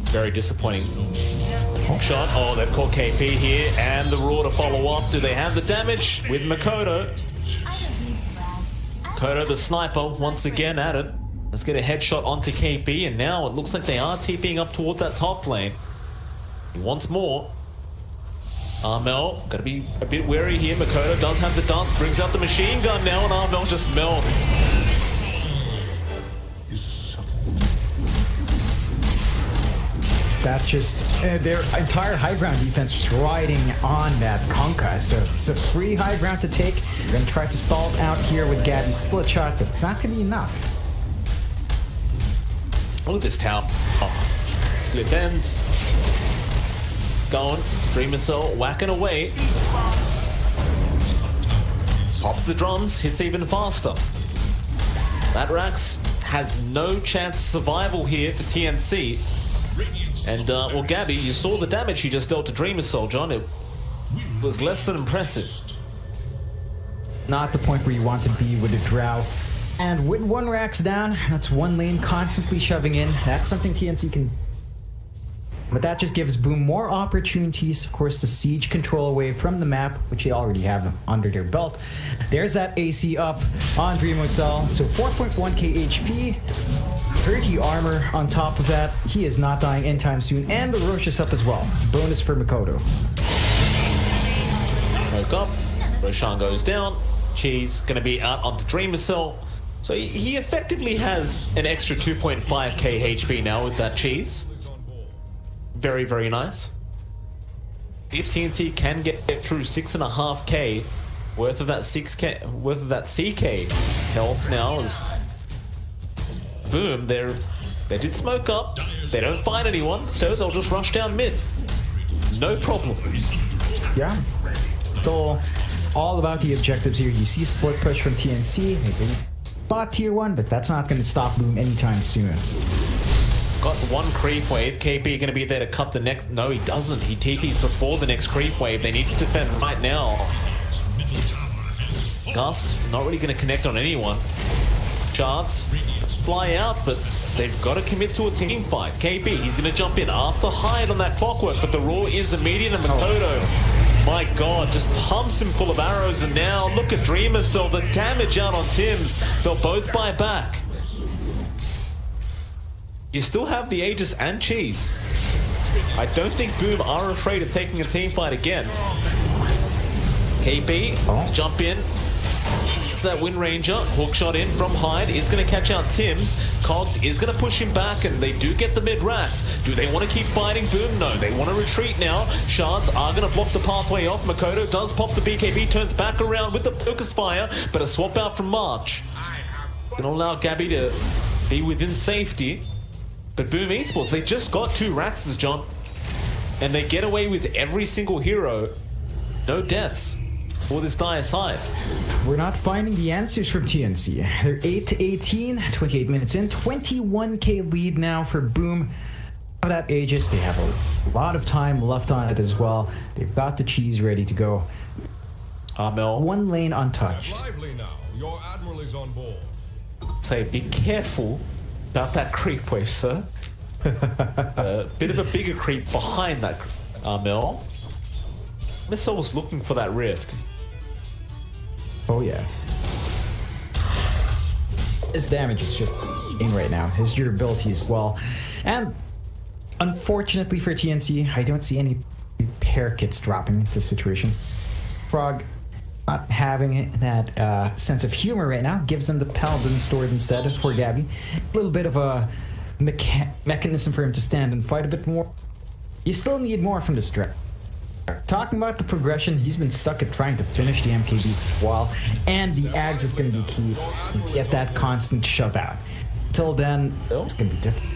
Very disappointing. Shot. Oh, they've caught KP here, and the Raw to follow up. Do they have the damage with Makoto? Makoto, the sniper, once again at it. Let's get a headshot onto KP, and now it looks like they are TPing up towards that top lane. He wants more. Armel, gotta be a bit wary here. Makoto does have the dust, brings out the machine gun now, and Armel just melts. That's just their entire high ground defense was riding on that Conka. So it's a free high ground to take. We're gonna try to stall it out here with Gabby's split shot, but it's not gonna be enough. Look at this tower. Oh. Split ends. Going. Dreamer Cell whacking away. Pops the drums, hits even faster. That Rax has no chance of survival here for TNC. And, well, Gabby, you saw the damage he just dealt to Dreamer Soul, John. It was less than impressive. Not the point where you want to be with a Drow. And with one Rax down, that's one lane constantly shoving in. That's something TNC can... But that just gives Boom more opportunities, of course, to siege control away from the map, which they already have under their belt. There's that AC up on Dreamo Cell, so 4.1k HP. 30 armor on top of that. He is not dying anytime soon. And the Roche is up as well. Bonus for Makoto. Woke up. Roshan goes down. Cheese going to be out on the Dreamer Cell. So he effectively has an extra 2.5k HP now with that Cheese. Very, very nice. If TNC can get through 6.5k worth of that 6k worth of that CK health now is... Boom, they did smoke up. They don't find anyone, so they'll just rush down mid. No problem. Yeah. Still all about the objectives here. You see split push from TNC. They bought tier 1, but that's not going to stop Boom anytime soon. Got one creep wave. KP going to be there to cut the next... No, he doesn't. He TPs before the next creep wave. They need to defend right now. Gust, not really going to connect on anyone. Shards fly out, but they've got to commit to a team fight. KP, he's going to jump in after hide on that clockwork, but the Raw is immediate, and Makoto, my god, just pumps him full of arrows, and now look at Dreamer Cell, the damage out on Tim's. They'll both buy back. You still have the Aegis and Cheese. I don't think Boom are afraid of taking a team fight again. KP, jump in. That Wind Ranger, hook shot in from Hyde, is going to catch out Tim's. Cogs is going to push him back, and they do get the mid-racks. Do they want to keep fighting Boom? No, they want to retreat now. Shards are going to block the pathway off. Makoto does pop the BKB, turns back around with the focus fire, but a swap out from March. Going to allow Gabby to be within safety. But Boom Esports, they just got 2 Raxes, John. And they get away with every single hero. No deaths for this dire side. We're not finding the answers from TNC. They're 8-18, 28 minutes in, 21k lead now for Boom. That Aegis, they have a lot of time left on it as well. They've got the Cheese ready to go. Armel. One lane untouched. Lively now. Your admiral is on board. Say, be careful about that creep wave, sir. A bit of a bigger creep behind that Armel. Missile was looking for that rift. Oh yeah. His damage is just in right now. His durability as well. And unfortunately for TNC, I don't see any repair kits dropping in this situation. Frog not having that sense of humor right now gives them the Paladin stored instead for Gabby. A little bit of a mechanism for him to stand and fight a bit more. You still need more from this draft. Talking about the progression, he's been stuck at trying to finish the MKB for a while, and the Ags is going to be key to get that constant shove out. Till then, it's going to be different.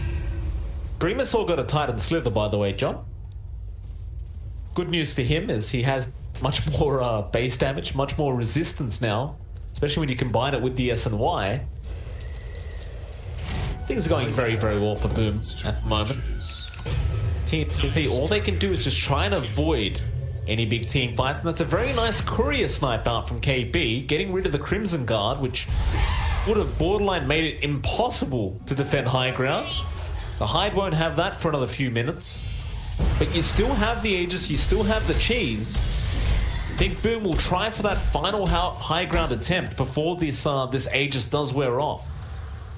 Dreamer's all got a Titan Slither, by the way, John. Good news for him is he has much more base damage, much more resistance now, especially when you combine it with the SNY. Things are going very, very well for Boom at the moment. TNC, all they can do is just try and avoid any big team fights, and that's a very nice courier snipe out from KB, getting rid of the Crimson Guard, which would have borderline made it impossible to defend high ground. The Hyde won't have that for another few minutes, but you still have the Aegis, you still have the cheese. I think Boom will try for that final high ground attempt before this Aegis does wear off.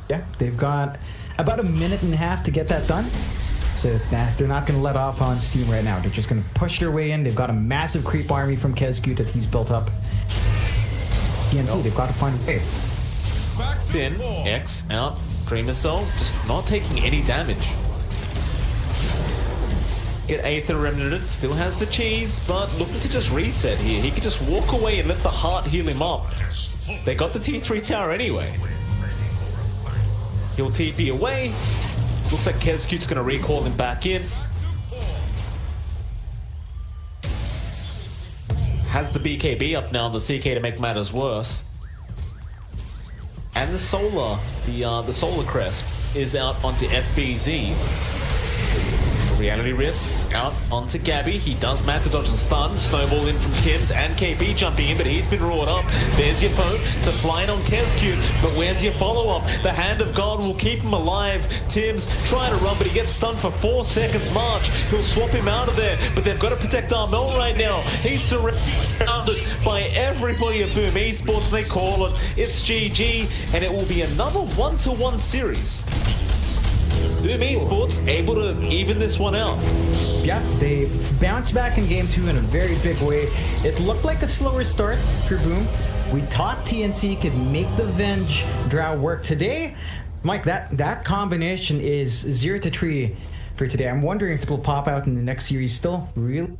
Yeah, they've got about a minute and a half to get that done. So they're not going to let off on steam right now. They're just going to push their way in. They've got a massive creep army from Kezku that he's built up. TNC, they've got to find a way. In, X out, Dreamer Cell, just not taking any damage. Get Aether Remnant, still has the cheese, but looking to just reset here. He could just walk away and let the heart heal him up. They got the T3 tower anyway. He'll TP away. Looks like Kezcute's going to recall him back in. Has the BKB up now, the CK to make matters worse. And the Solar, the Solar Crest is out onto FBZ. Reality Rift out onto Gabby. He does manage to dodge the stun. Snowball in from Tims and KB jumping in, but he's been roared up. There's your boat to fly in on Kezcute, but where's your follow-up? The Hand of God will keep him alive. Tims trying to run, but he gets stunned for 4 seconds. March, he'll swap him out of there, but they've got to protect Armel right now. He's surrounded by everybody at Boom Esports. They call it. It's GG, and it will be another 1-1 series. Boom Esports able to even this one out. Yeah, they bounced back in game 2 in a very big way. It looked like a slower start for Boom. We thought TNC could make the Venge Drow work today. Mike, that combination is 0-3 for today. I'm wondering if it will pop out in the next series still. Really?